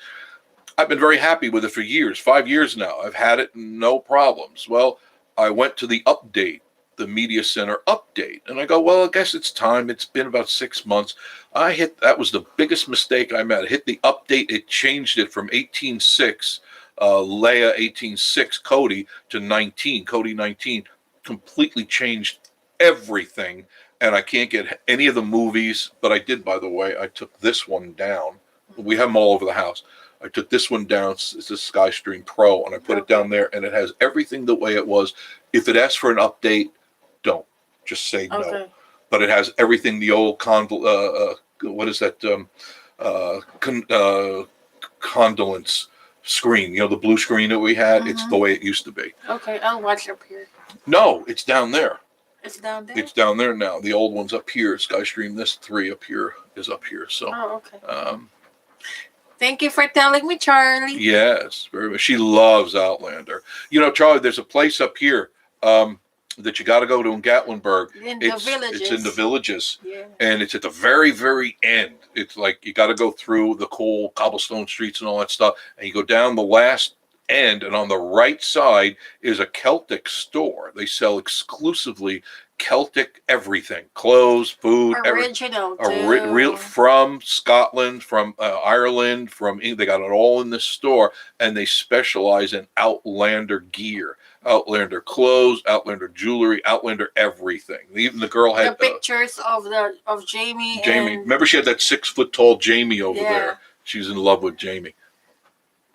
I've been very happy with it for years, 5 years now. I've had it, no problems. Well, I went to the update. The media center update, and I go, well, I guess it's time. It's been about 6 months. That was the biggest mistake I made. I hit the update. It changed it from 18.6 Leia 18.6 Kodi to 19 Kodi 19. Completely changed everything, and I can't get any of the movies. But I did, by the way. I took this one down. We have them all over the house. I took this one down. It's a SkyStream Pro, and I put it down there, and it has everything the way it was. If it asks for an update, don't. Just say no. But it has everything, the old what is that? Condolence screen. You know, the blue screen that we had? It's the way it used to be. Okay, I'll watch up here. No, it's down there. It's down there? It's down there now. The old one's up here. SkyStream, this 3 up here is up here. So. Oh, okay. Thank you for telling me, Charlie. Yes, very much. She loves Outlander. You know, Charlie, there's a place up here that you got to go to in Gatlinburg. It's in the villages. Yeah. And it's at the very, very end. It's like you got to go through the cool cobblestone streets and all that stuff. And you go down the last end, and on the right side is a Celtic store. They sell exclusively Celtic everything, clothes, food, original, real from Scotland, from Ireland, from England. They got it all in this store, and they specialize in Outlander gear, Outlander clothes, Outlander jewelry, Outlander everything. Even the girl had the pictures of Jamie. Jamie, remember she had that 6 foot tall Jamie over there. She's in love with Jamie.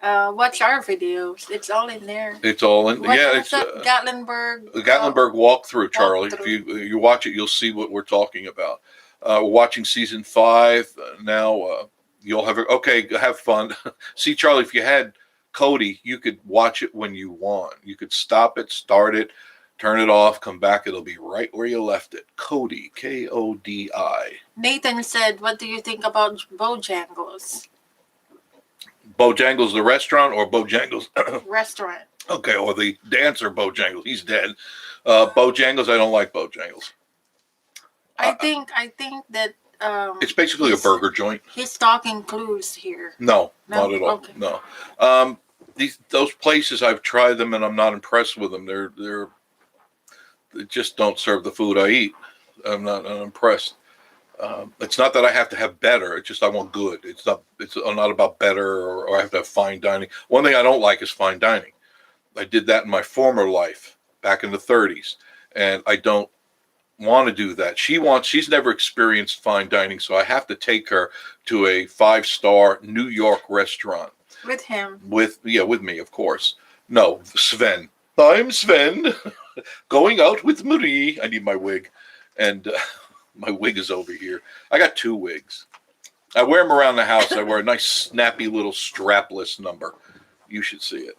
Watch our videos. It's all in there. It's all in. It's Gatlinburg. The Gatlinburg walkthrough, Charlie. If you watch it, you'll see what we're talking about. We're watching season 5 now. You'll have fun. See, Charlie, if you had Kodi, you could watch it when you want. You could stop it, start it, turn it off, come back. It'll be right where you left it. Kodi, K-O-D-I. Nathan said, "What do you think about Bojangles?" Bojangles the restaurant or Bojangles restaurant? Okay, or the dancer Bojangles. He's dead. Bojangles, I don't like Bojangles. I think that it's basically a burger joint. He's talking clues here. No, not at all. Okay. No. those places, I've tried them and I'm not impressed with them. They just don't serve the food I eat. I'm not impressed. It's not that I have to have better. It's just I want good. It's not about better or I have to have fine dining. One thing I don't like is fine dining. I did that in my former life back in the 30s, and I don't want to do that. She's never experienced fine dining, so I have to take her to a 5-star New York restaurant. With him. With me, of course. No, Sven. I'm Sven. Going out with Marie. I need my wig. And my wig is over here. I got 2 wigs. I wear them around the house. I wear a nice, snappy little strapless number. You should see it.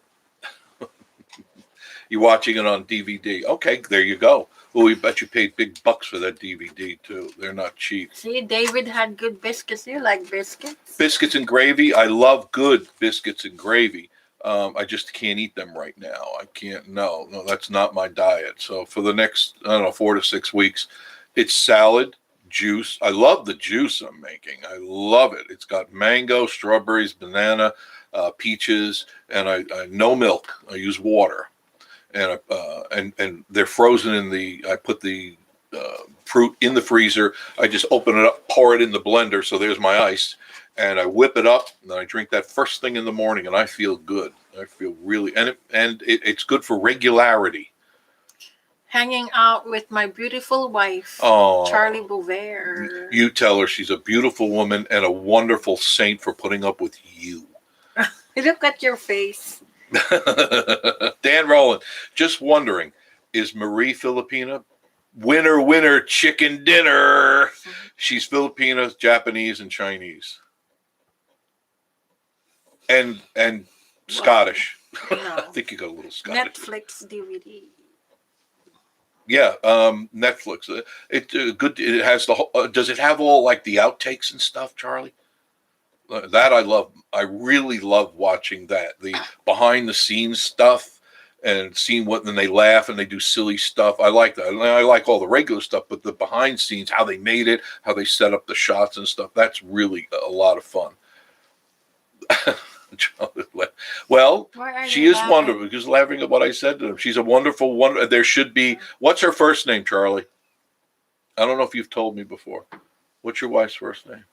You're watching it on DVD. Okay, there you go. Well, we bet you paid big bucks for that DVD, too. They're not cheap. See, David had good biscuits. You like biscuits? Biscuits and gravy. I love good biscuits and gravy. I just can't eat them right now. I can't. No, that's not my diet. So for the next, 4 to 6 weeks, it's salad, juice. I love the juice I'm making. I love it. It's got mango, strawberries, banana, peaches, and I no milk. I use water. And they're frozen I put the fruit in the freezer. I just open it up, pour it in the blender. So there's my ice, and I whip it up, and then I drink that first thing in the morning, and I feel good. I feel really, it's good for regularity. Hanging out with my beautiful wife, Charlie Bouvier. You tell her she's a beautiful woman and a wonderful saint for putting up with you. Look at your face. Dan Rowland, just wondering, is Marie Filipina? Winner, chicken dinner. She's Filipina, Japanese, and Chinese. And Scottish. No. I think you got a little Scottish. Netflix DVD. Yeah, Netflix. Good. It has the whole. Does it have all like the outtakes and stuff, Charlie? That I love. I really love watching that. The behind the scenes stuff and seeing when they laugh and they do silly stuff. I like that. I like all the regular stuff, but the behind scenes, how they made it, how they set up the shots and stuff. That's really a lot of fun. Well, she is wonderful because laughing at what I said to them. She's a wonderful wonder. There should be. What's her first name, Charlie? I don't know if you've told me before. What's your wife's first name?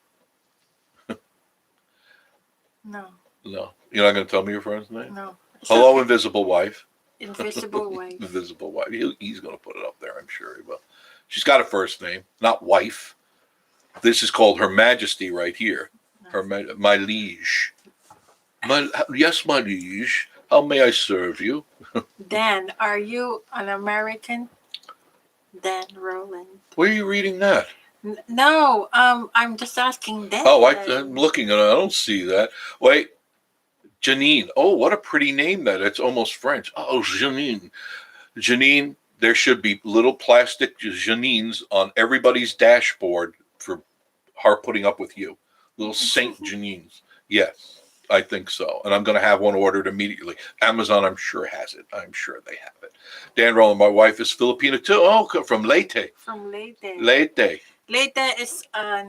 No. No. You're not going to tell me your first name? No. Hello, invisible wife. Invisible wife. Invisible wife. He's going to put it up there, I'm sure he will. She's got a first name, not wife. This is called Her Majesty right here. My liege. Yes, my liege. How may I serve you? Dan, are you an American? Dan Rowland. Where are you reading that? No, I'm just asking Dan. Oh, I'm looking and I don't see that. Wait, Janine. Oh, what a pretty name that. It's almost French. Oh, Janine. Janine, there should be little plastic Janines on everybody's dashboard for her putting up with you. Little Saint Janines. Yes, I think so. And I'm going to have one ordered immediately. Amazon, I'm sure, has it. I'm sure they have it. Dan Rowland, my wife is Filipina too. Oh, from Leyte. From Leyte. Leyte. Leyte is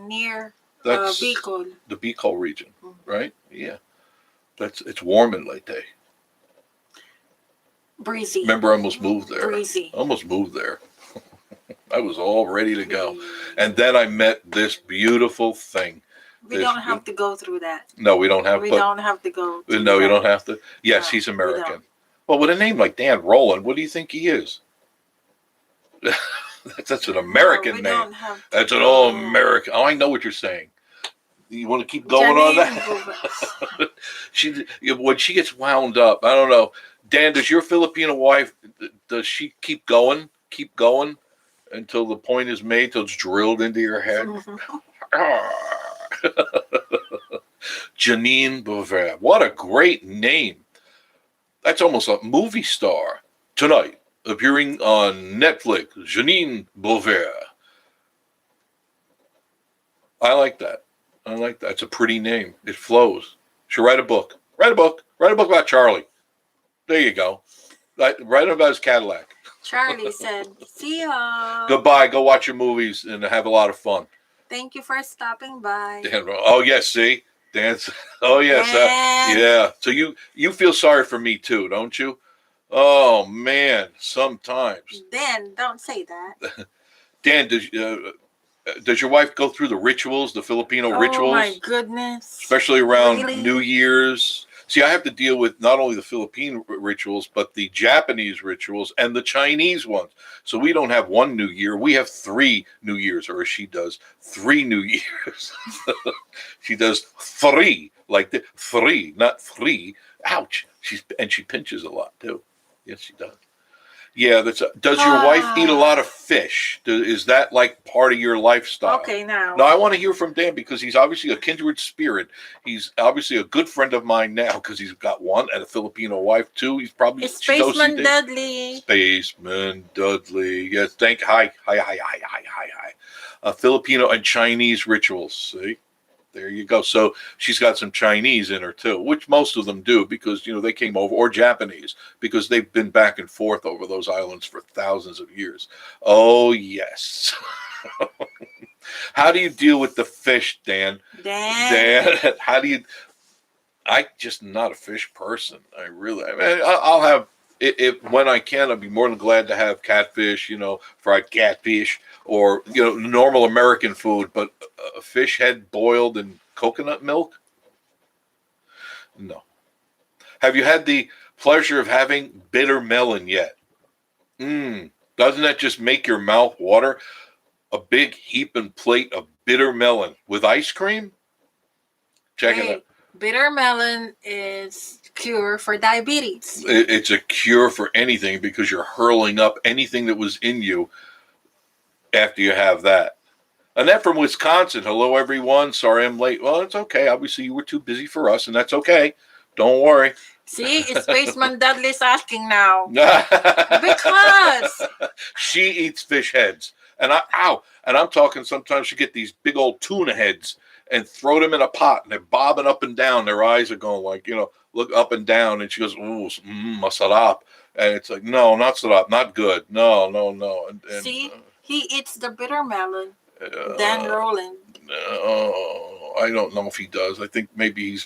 near That's Bicol. The Bicol region, right? Yeah. It's warm in Leyte. Breezy. Remember, I almost moved there. Breezy. Almost moved there. I was all ready to go. And then I met this beautiful thing. We don't have to go through that. No, we don't have to. We don't have to go. No, you don't have to. Yes, no, he's American. Well, with a name like Dan Rowland, what do you think he is? That's an American name. That's an all-American. Oh, I know what you're saying. You want to keep going on that? When she gets wound up, I don't know. Dan, does your Filipino wife, does she keep going until the point is made, till it's drilled into your head? Janine Bouvier. What a great name. That's almost a movie star. Tonight, appearing on Netflix, Janine Bouvier. I like that. It's a pretty name. It flows. Should write a book. Write a book about Charlie. There you go. Write about his Cadillac. Charlie said, see ya. Goodbye. Go watch your movies and have a lot of fun. Thank you for stopping by. Oh, yes, see? Dance. Oh yes, Dan. yeah. So you feel sorry for me too, don't you? Oh man, sometimes. Dan, don't say that. Dan, does your wife go through the rituals, the Filipino Oh my rituals, goodness. especially around Really? New Year's? See, I have to deal with not only the Philippine rituals, but the Japanese rituals and the Chinese ones. So we don't have one New Year; we have 3 New Years, or she does 3 New Years. She does 3, like the 3, not 3. Ouch! She pinches a lot too. Yes, she does. Yeah, does your wife eat a lot of fish? Is that like part of your lifestyle? Okay, now. No, I want to hear from Dan because he's obviously a kindred spirit. He's obviously a good friend of mine now because he's got one and a Filipino wife too. He's probably It's Spaceman OCD. Dudley. Spaceman Dudley. Yes, hi. Filipino and Chinese rituals. See? There you go. So she's got some Chinese in her too, which most of them do because they came over, or Japanese because they've been back and forth over those islands for thousands of years. Oh yes. How do you deal with the fish, Dan? Dan, how do you? I just not a fish person. I mean, I'll have if when I can. I'd be more than glad to have catfish, fried catfish, or normal American food. But a fish head boiled in coconut milk? No. Have you had the pleasure of having bitter melon yet? Doesn't that just make your mouth water? A big heaping plate of bitter melon with ice cream? Check it out. Bitter melon is cure for diabetes. It's a cure for anything because you're hurling up anything that was in you after you have that. Annette from Wisconsin. Hello, everyone. Sorry I'm late. Well, it's okay. Obviously, you were too busy for us, and that's okay. Don't worry. See, it's Spaceman Dudley's asking now. Because she eats fish heads. And I'm talking sometimes she get these big old tuna heads and throw them in a pot and they're bobbing up and down. Their eyes are going like, look up and down. And she goes, ooh, masarap. And it's like, no, not sarap, not good. No. And see, he eats the bitter melon. Dan Roland. I don't know if he does. I think maybe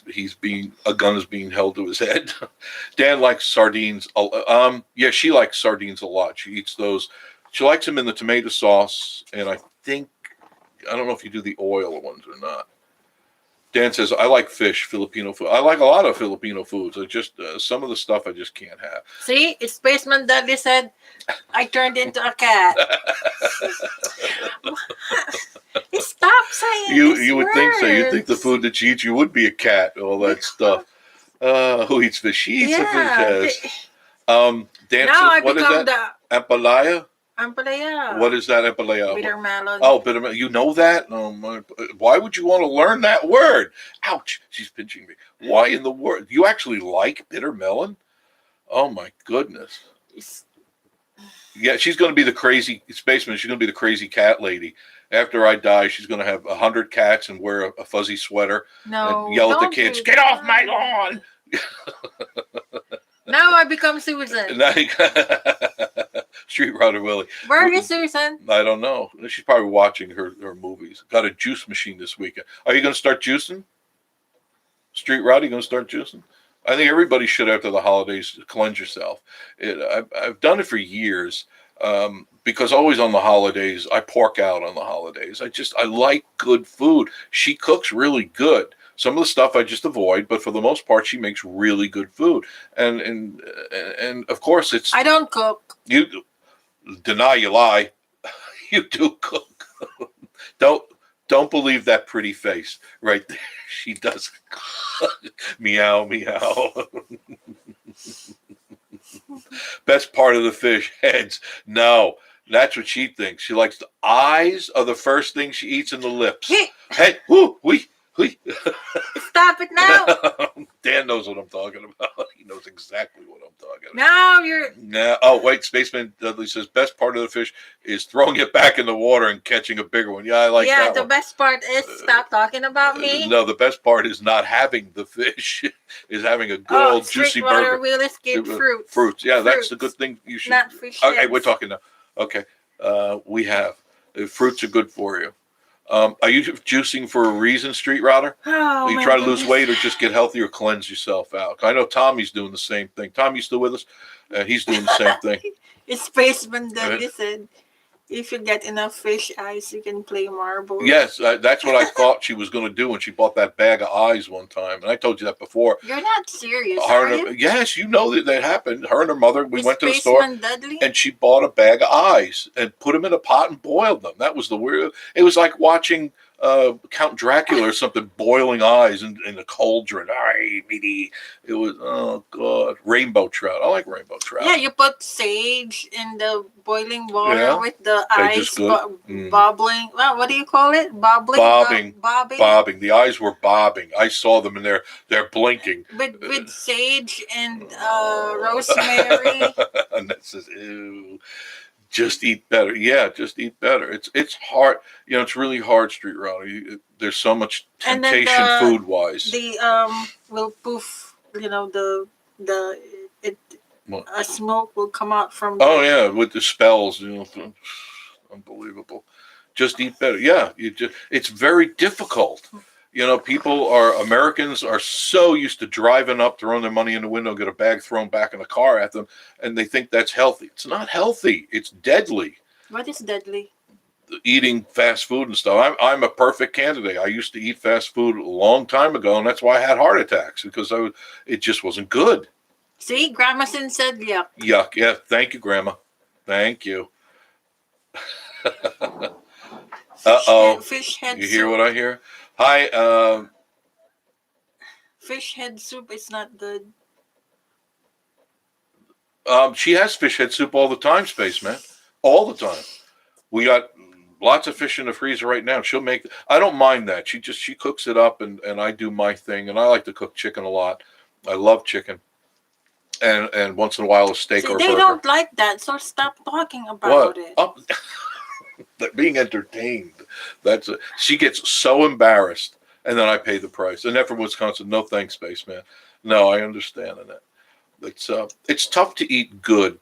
a gun is being held to his head. Dan likes sardines. Yeah, she likes sardines a lot. She eats those. She likes them in the tomato sauce, and I don't know if you do the oil ones or not. Dan says, I like fish, Filipino food. I like a lot of Filipino foods. I just, some of the stuff I just can't have. See, it's Spaceman Dudley said, I turned into a cat. Stop saying You would think so. You'd think the food that you eat, you would be a cat, all that stuff. Who eats fish? She eats the fish. Dan says, what is that? Ampalaya? Ampalaya. What is that, ampalaya? Bitter melon. Oh, bitter melon. You know that? Why would you want to learn that word? Ouch. She's pinching me. Why in the world? You actually like bitter melon? Oh, my goodness. Yeah, she's going to be the crazy spaceman. She's going to be the crazy cat lady. After I die, she's going to have 100 cats and wear a fuzzy sweater and yell at the kids, get off my lawn. Now I become Susan. Street Rodder Willie. Where is Susan? I don't know. She's probably watching her movies. Got a juice machine this weekend. Are you going to start juicing? Street Rodder, you going to start juicing? I think everybody should after the holidays cleanse yourself. I've done it for years because always on the holidays, I pork out on the holidays. I like good food. She cooks really good. Some of the stuff I just avoid, but for the most part, she makes really good food. And of course, it's... I don't cook. You deny you lie. You do cook. Don't believe that pretty face right there. She does. Meow, meow. Best part of the fish heads. No, that's what she thinks. She likes the eyes are the first thing she eats and the lips. Hey, woo, wee. Stop it now. Dan knows what I'm talking about. He knows exactly what I'm talking about. Now you're... No. Oh, wait. Spaceman Dudley says, best part of the fish is throwing it back in the water and catching a bigger one. Yeah, I like that Yeah, the best part is stop talking about me. No, the best part is not having the fish. Is having a good old juicy burger. We'll escape fruits. Fruits. Yeah, that's the good thing you should... Not fish. Okay, we're talking now. Okay. We have... fruits are good for you. Are you juicing for a reason, Street Router? Oh, Are you my trying to lose goodness. weight or just get healthy or cleanse yourself out? I know Tommy's doing the same thing. Tommy, you still with us? He's doing the same thing. Spaceman Dudley said, if you get enough fish eyes, you can play marbles. Yes, that's what I thought she was going to do when she bought that bag of eyes one time. And I told you that before. You're not serious, Her are and her, you? yes, you know that happened. Her and her mother, we went to the store, Spaceman Dudley? and she bought a bag of eyes and put them in a pot and boiled them. That was the weird. It was like watching Count Dracula or something, boiling eyes in a cauldron. Ay, meaty. It was, oh god, rainbow trout. I like rainbow trout. Yeah, you put sage in the boiling water Yeah. with the They eyes just good. bobbling. Well, what do you call it? Bobbling? Bobbing. Bobbing? Bobbing. The eyes were bobbing. I saw them, and they're blinking. With sage and rosemary. And that says, ew. Just eat better. Yeah, just eat better. It's hard. You know, it's really hard, Street Router. There's so much And then temptation food wise. The will poof. You know What? a smoke will come out from. Oh yeah, with the spells. You know, unbelievable. Just eat better. Yeah, it's very difficult. You know, Americans are so used to driving up, throwing their money in the window, get a bag thrown back in the car at them, and they think that's healthy. It's not healthy. It's deadly. What is deadly? Eating fast food and stuff. I'm a perfect candidate. I used to eat fast food a long time ago, and that's why I had heart attacks, because it just wasn't good. See, Grandmason said yuck. Yuck. Yeah, thank you, Grandma. Thank you. Uh-oh. Fish head You soup. hear what I hear? Hi, Fish head soup is not good. she has fish head soup all the time, Spaceman. All the time. We got lots of fish in the freezer right now. She'll make. I don't mind that. She cooks it up, and I do my thing. And I like to cook chicken a lot. I love chicken, and once in a while a steak or a They burger. don't like that, so stop talking about it. Up, being entertained. She gets so embarrassed, and then I pay the price. And then from Wisconsin, no thanks, Spaceman. No, I understand that. It's tough to eat good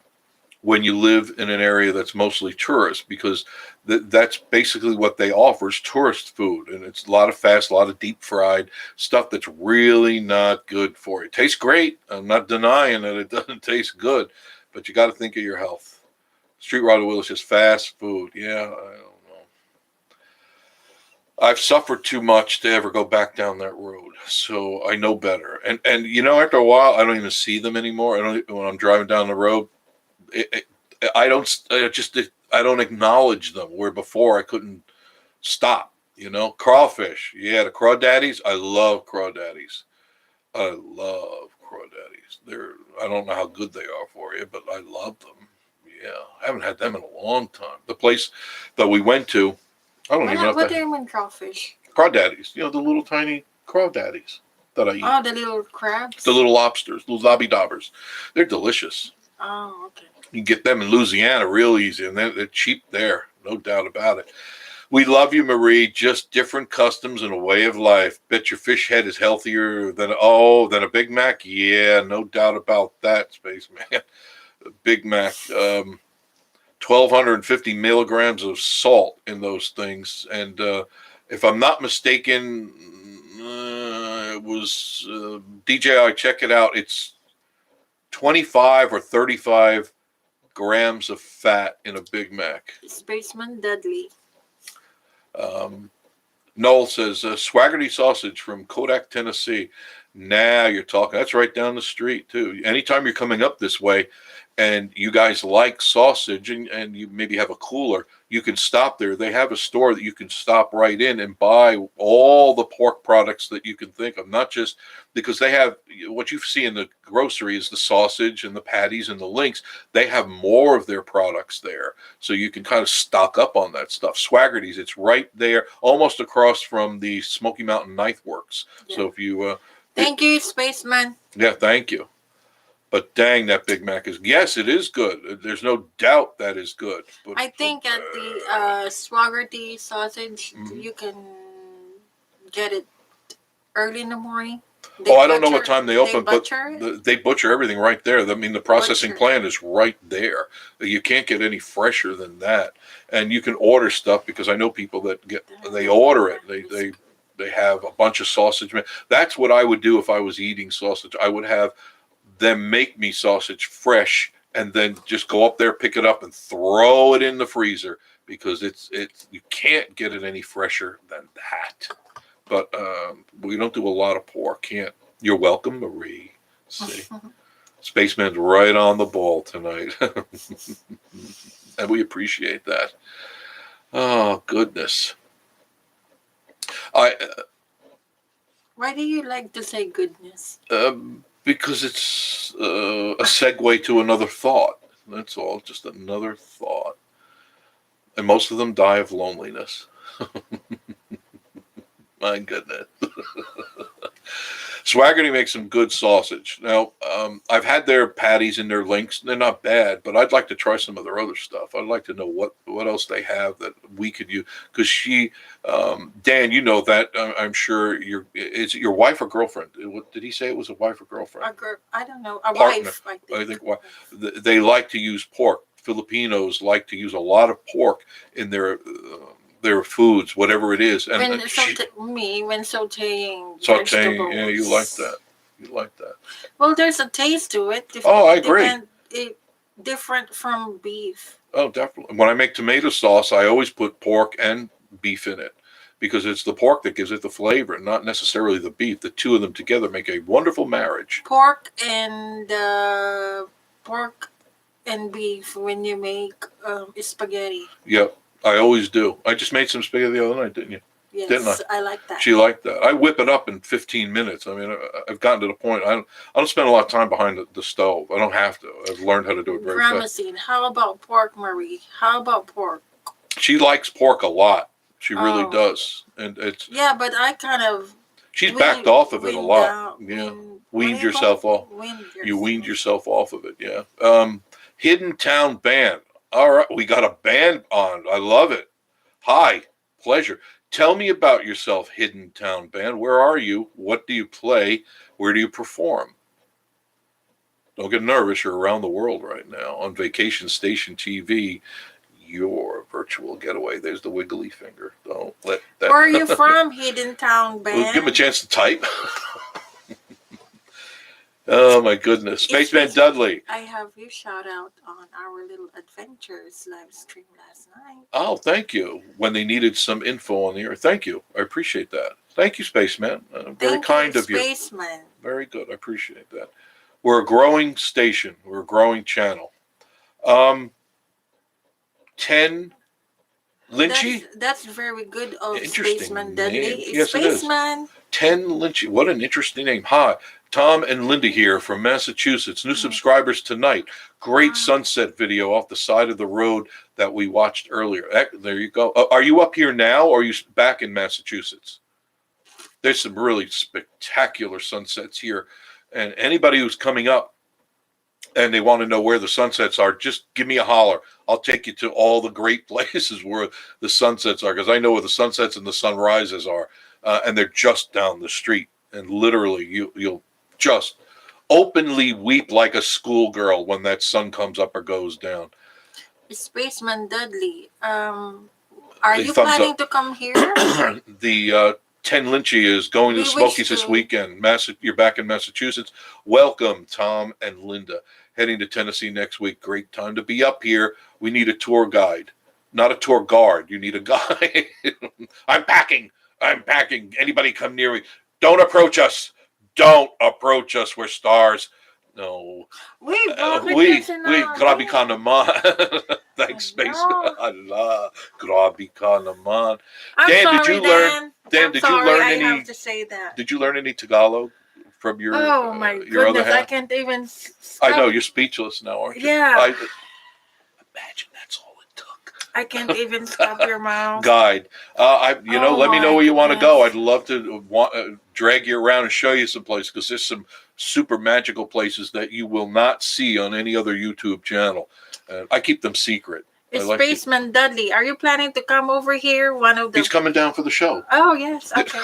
when you live in an area that's mostly tourist, because that's basically what they offer is tourist food, and it's a lot of fast, a lot of deep fried stuff that's really not good for you. It tastes great. I'm not denying that it doesn't taste good, but you got to think of your health. Street Router Will is just fast food. Yeah, I don't know. I've suffered too much to ever go back down that road, so I know better. And you know, after a while, I don't even see them anymore. When I'm driving down the road. I don't acknowledge them, where before I couldn't stop. You know, crawfish. Yeah, the crawdaddies. I love crawdaddies. I don't know how good they are for you, but I love them. Yeah, I haven't had them in a long time. The place that we went to, I don't even know. What do you mean crawfish? Crawdaddies. You know, the little tiny crawdaddies that I eat. Oh, the little crabs. The little lobsters, little lobby daubers. They're delicious. Oh, okay. You can get them in Louisiana real easy, and they're cheap there, no doubt about it. We love you, Marie. Just different customs and a way of life. Bet your fish head is healthier than a Big Mac? Yeah, no doubt about that, Spaceman. Big Mac, 1,250 milligrams of salt in those things. And if I'm not mistaken, it was DJI, check it out. It's 25 or 35 grams of fat in a Big Mac. Spaceman Dudley. Noel says, Swaggerty sausage from Kodak, Tennessee. Now you're talking. That's right down the street, too. Anytime you're coming up this way and you guys like sausage and you maybe have a cooler, you can stop there. They have a store that you can stop right in and buy all the pork products that you can think of, not just because they have what you see in the grocery is the sausage and the patties and the links. They have more of their products there. So you can kind of stock up on that stuff. Swaggerty's, it's right there, almost across from the Smoky Mountain Knife Works. Yeah. So if you... thank you, Spaceman. Yeah, thank you. But dang, that Big Mac is, yes, it is good. There's no doubt that is good. But, I think at the Swaggerty sausage, you can get it early in the morning. I don't know what time they open, but butcher it? they butcher everything right there. I mean, the processing Butcher. plant is right there. You can't get any fresher than that. And you can order stuff because I know people that they order it. They have a bunch of sausage. That's what I would do if I was eating sausage. I would have them make me sausage fresh and then just go up there, pick it up, and throw it in the freezer because it's you can't get it any fresher than that. But we don't do a lot of pork. Can't. You're welcome, Marie. See, Spaceman's right on the ball tonight, and we appreciate that. Oh goodness. I Why do you like to say goodness? Because it's a segue to another thought. That's all. Just another thought. And most of them die of loneliness. My goodness. Swaggerty makes some good sausage. Now, I've had their patties and their links. They're not bad, but I'd like to try some of their other stuff. I'd like to know what else they have that we could use. Because Dan, you know that. I'm sure is it your wife or girlfriend? Did he say it was a wife or girlfriend? I don't know. A Partner. wife, I think they like to use pork. Filipinos like to use a lot of pork in their foods, whatever it is. And when sauteing sauteing, yeah, you like that. You like that. Well, there's a taste to it. I agree. Different from beef. Oh, definitely. When I make tomato sauce, I always put pork and beef in it because it's the pork that gives it the flavor, not necessarily the beef. The two of them together make a wonderful marriage. Pork and beef when you make spaghetti. Yep, I always do. I just made some spaghetti the other night, didn't you? Yes, didn't I? I like that. She liked that. I whip it up in 15 minutes. I mean, I've gotten to the point. I don't spend a lot of time behind the stove. I don't have to. I've learned how to do it very fast. How about pork, Marie? How about pork? She likes pork a lot. She really does, and it's. Yeah, but I kind of. She's backed off of it a lot. Weaned yourself off. You weaned yourself off of it. Yeah. Hidden Town Band. All right, we got a band on. I love it. Hi, pleasure. Tell me about yourself, Hidden Town Band. Where are you? What do you play? Where do you perform? Don't get nervous. You're around the world right now on Vacation Station TV. Your virtual getaway. There's the wiggly finger. Don't let that. Where are you from, Hidden Town Band? We'll give him a chance to type. Oh my goodness. Spaceman Dudley. I have you shout out on our little adventures live stream last night. Oh, thank you. When they needed some info on the air. Thank you. I appreciate that. Thank you, Spaceman. Very kind of you. Spaceman. Very good. I appreciate that. We're a growing station. We're a growing channel. 10 Lynchy? That's very good of Interesting Spaceman name. Dudley. Yes, Spaceman. it is. 10 Lynchy. What an interesting name. Hi. Tom and Linda here from Massachusetts. New subscribers tonight. Great sunset video off the side of the road that we watched earlier. There you go. Are you up here now or are you back in Massachusetts? There's some really spectacular sunsets here. And anybody who's coming up and they want to know where the sunsets are, just give me a holler. I'll take you to all the great places where the sunsets are because I know where the sunsets and the sunrises are. And they're just down the street. And literally, you'll just openly weep like a schoolgirl when that sun comes up or goes down. Spaceman Dudley, are you planning to come here? The 10 Lynchy is going to the Smokies this weekend. You're back in Massachusetts. Welcome, Tom and Linda. Heading to Tennessee next week. Great time to be up here. We need a tour guide, not a tour guard. You need a guide. I'm packing. Anybody come near me? Don't approach us. Don't approach us. We're stars. No. Grabe ka naman. Thanks, Space. Allah. Grabe ka naman. Dan, did you learn? Dan, did you learn any? I have to say that. Did you learn any Tagalog from your? Oh my your goodness! other half? I can't even. I know you're speechless now, aren't you? Yeah. Imagine that's all it took. I can't even stop your mouth. Guide. Let me know where you want to go. I'd love to drag you around and show you some places because there's some super magical places that you will not see on any other YouTube channel. I keep them secret. Spaceman Dudley, are you planning to come over here? He's coming down for the show. Oh, yes. Okay.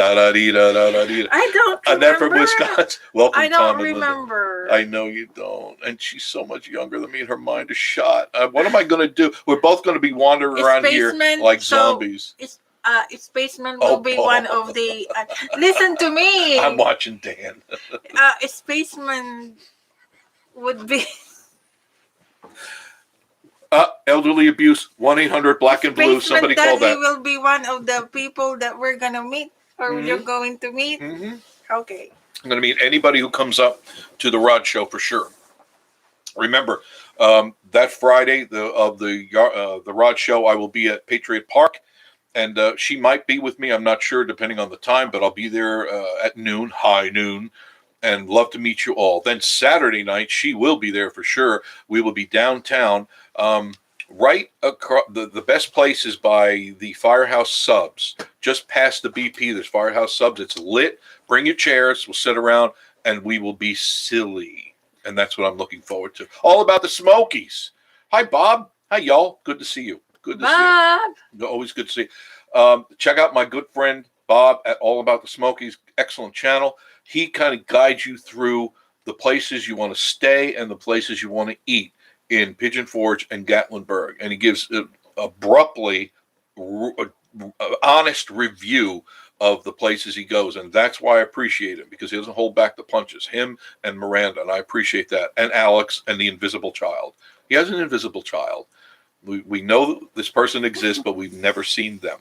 Da da dee da da da dee. I don't remember. Annette from Wisconsin. Welcome, I don't Tom and Linda. remember. I know you don't. And she's so much younger than me, and her mind is shot. What am I going to do? We're both going to be wandering around here like zombies. Spaceman will be one of the. Listen to me. I'm watching Dan. Spaceman would be. Elderly abuse, 1-800-BLACK and blue. Somebody call that. He will be one of the people that we're going to meet or you're going to meet. Mm-hmm. Okay. I'm going to meet anybody who comes up to the Rod Show for sure. Remember, that Friday the Rod Show, I will be at Patriot Park, and she might be with me. I'm not sure, depending on the time, but I'll be there at noon, high noon, and love to meet you all. Then Saturday night, she will be there for sure. We will be downtown. Right across, the best place is by the Firehouse Subs, just past the BP. There's Firehouse Subs. It's lit. Bring your chairs. We'll sit around and we will be silly. And that's what I'm looking forward to. All about the Smokies. Hi, Bob. Hi, y'all. Good to see you. Good to see you. Always good to see you. Check out my good friend Bob at All About the Smokies. Excellent channel. He kind of guides you through the places you want to stay and the places you want to eat in Pigeon Forge and Gatlinburg, and he gives abruptly honest review of the places he goes, and that's why I appreciate him, because he doesn't hold back the punches. Him and Miranda, and I appreciate that, and Alex and the invisible child. He has an invisible child. We know this person exists, but we've never seen them,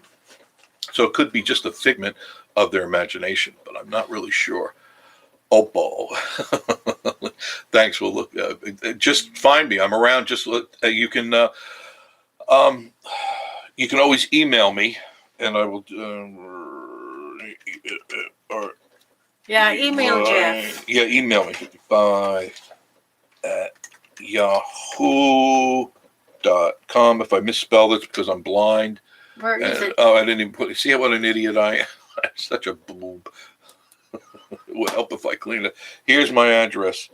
so it could be just a figment of their imagination, but I'm not really sure. Oppo. Thanks. We'll look. Just find me. I'm around. Just look. You can always email me, and I will. Email Jeff. Yeah, email me by at yahoo.com. If I misspelled it, because I'm blind. Where is it? Oh, I didn't even put. See what an idiot I am. I'm such a boob. It would help if I cleaned it. Here's my address.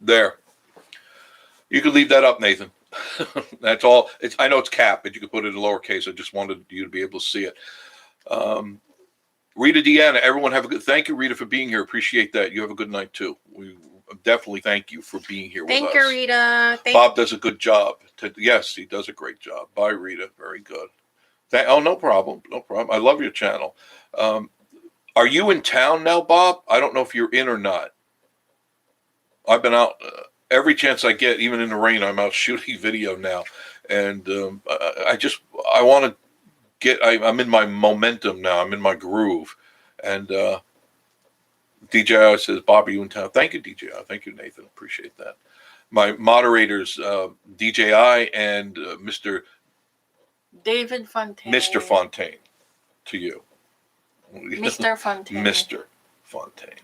There. You can leave that up, Nathan. That's all. I know it's capped, but you can put it in lowercase. I just wanted you to be able to see it. Rita Deanna, everyone have a good. Thank you, Rita, for being here. Appreciate that. You have a good night too. We definitely thank you for being here with us. Thank you, Rita. Bob does a good job. Yes, he does a great job. Bye, Rita. Very good. No problem. No problem. I love your channel. Are you in town now, Bob? I don't know if you're in or not. I've been out every chance I get, even in the rain. I'm out shooting video now, and I want to get. I'm in my momentum now. I'm in my groove, and DJI says, "Bob, are you in town?" Thank you, DJI. Thank you, Nathan. Appreciate that. My moderators, DJI and Mr. David Fontaine. Mr. Fontaine, to you. Mr. Fontaine. Mr. Fontaine.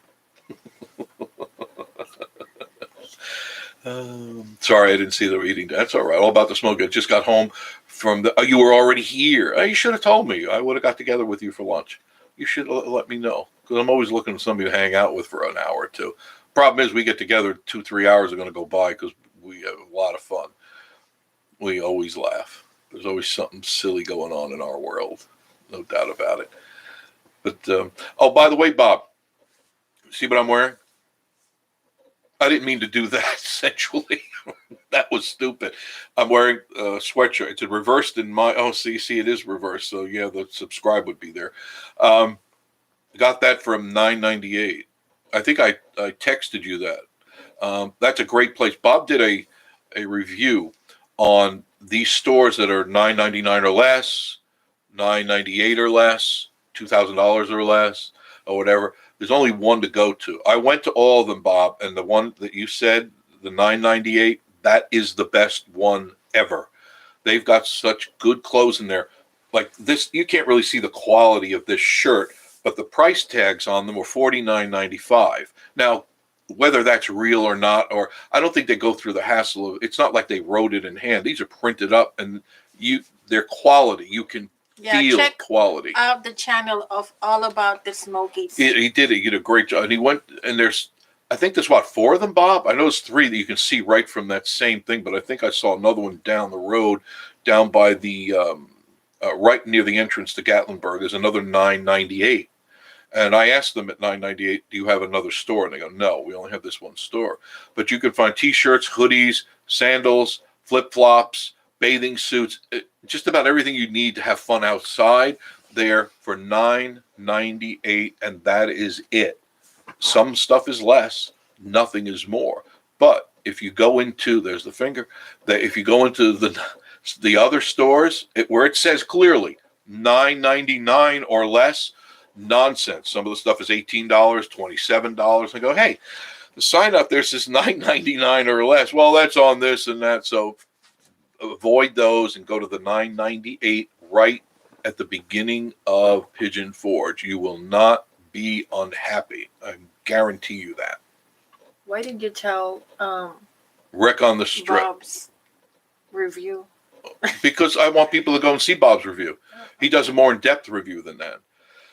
Sorry, I didn't see the reading. That's all right. All about the smoke. I just got home from the. You were already here. You should have told me. I would have got together with you for lunch. You should let me know, because I'm always looking for somebody to hang out with for an hour or two. Problem is, we get together, 2-3 hours are going to go by because we have a lot of fun. We always laugh. There's always something silly going on in our world, no doubt about it. But by the way, Bob, see what I'm wearing? I didn't mean to do that sensually. That was stupid. I'm wearing a sweatshirt. It's reversed in my. Oh, see, it is reversed. So yeah, the subscribe would be there. Got that from $9.98. I think I texted you that. That's a great place. Bob did a review on these stores that are $9.99 or less, $9.98 or less, $2,000 or less, or whatever. There's only one to go to. I went to all of them, Bob, and the one that you said, the $9.98, that is the best one ever. They've got such good clothes in there. Like this, you can't really see the quality of this shirt, but the price tags on them were $49.95. Now, whether that's real or not, or I don't think they go through the hassle of. It's not like they wrote it in hand. These are printed up, and their quality. You can feel check quality. Out the channel of All About the Smokies. He did it. He did a great job, and he went. And there's I think there's what, 4 of them, Bob? I know there's 3 that you can see right from that same thing, but I think I saw another one down the road, down by the right near the entrance to Gatlinburg. There's another 998, and I asked them at 998, "Do you have another store?" And they go, "No, we only have this one store." But you can find T-shirts, hoodies, sandals, flip flops, bathing suits, just about everything you need to have fun outside there for $9.98, and that is it. Some stuff is less, nothing is more. But if you go into, there's the finger, that if you go into the other stores, where it says clearly $9.99 or less, nonsense. Some of the stuff is $18, $27. I go, hey, the sign up there says $9.99 or less. Well, that's on this and that. So avoid those and go to the $9.98 right at the beginning of Pigeon Forge. You will not be unhappy. I guarantee you that. Why did you tell Wreck on the Strip. Bob's review? Because I want people to go and see Bob's review. He does a more in-depth review than that.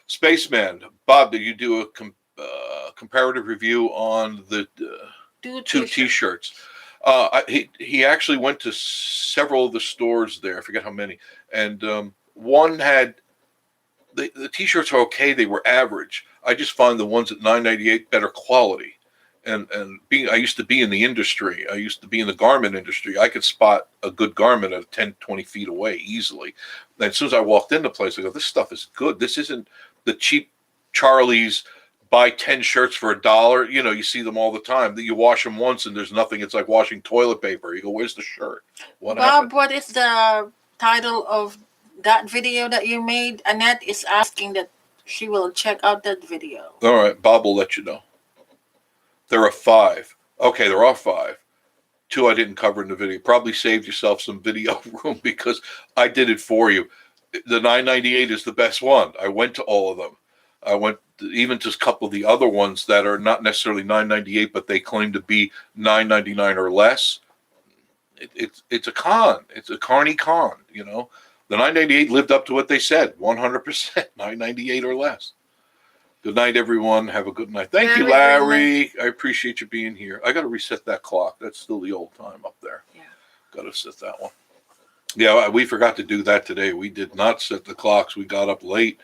Spaceman, Bob, did you do a comparative review on the two T-shirts? He actually went to several of the stores there. I forget how many. And one had, the T-shirts are okay. They were average. I just find the ones at $9.98 better quality. And I used to be in the industry. I used to be in the garment industry. I could spot a good garment at 10, 20 feet away easily. And as soon as I walked in the place, I go, this stuff is good. This isn't the cheap Charlie's buy 10 shirts for $1. You know, you see them all the time. You wash them once and there's nothing. It's like washing toilet paper. You go, where's the shirt? What happened? Bob, what is the title of that video that you made? Annette is asking that she will check out that video. All right, Bob will let you know. There are 5. Okay, there are 5. 2 I didn't cover in the video. Probably saved yourself some video room because I did it for you. The $9.98 is the best one. I went to all of them. I went even to a couple of the other ones that are not necessarily $9.98, but they claim to be $9.99 or less. It's a con. It's a carny con, you know. The $9.98 lived up to what they said, 100%, $9.98 or less. Good night, everyone. Have a good night. Thank you, Larry. I appreciate you being here. I got to reset that clock. That's still the old time up there. Yeah. Got to set that one. Yeah, we forgot to do that today. We did not set the clocks. We got up late.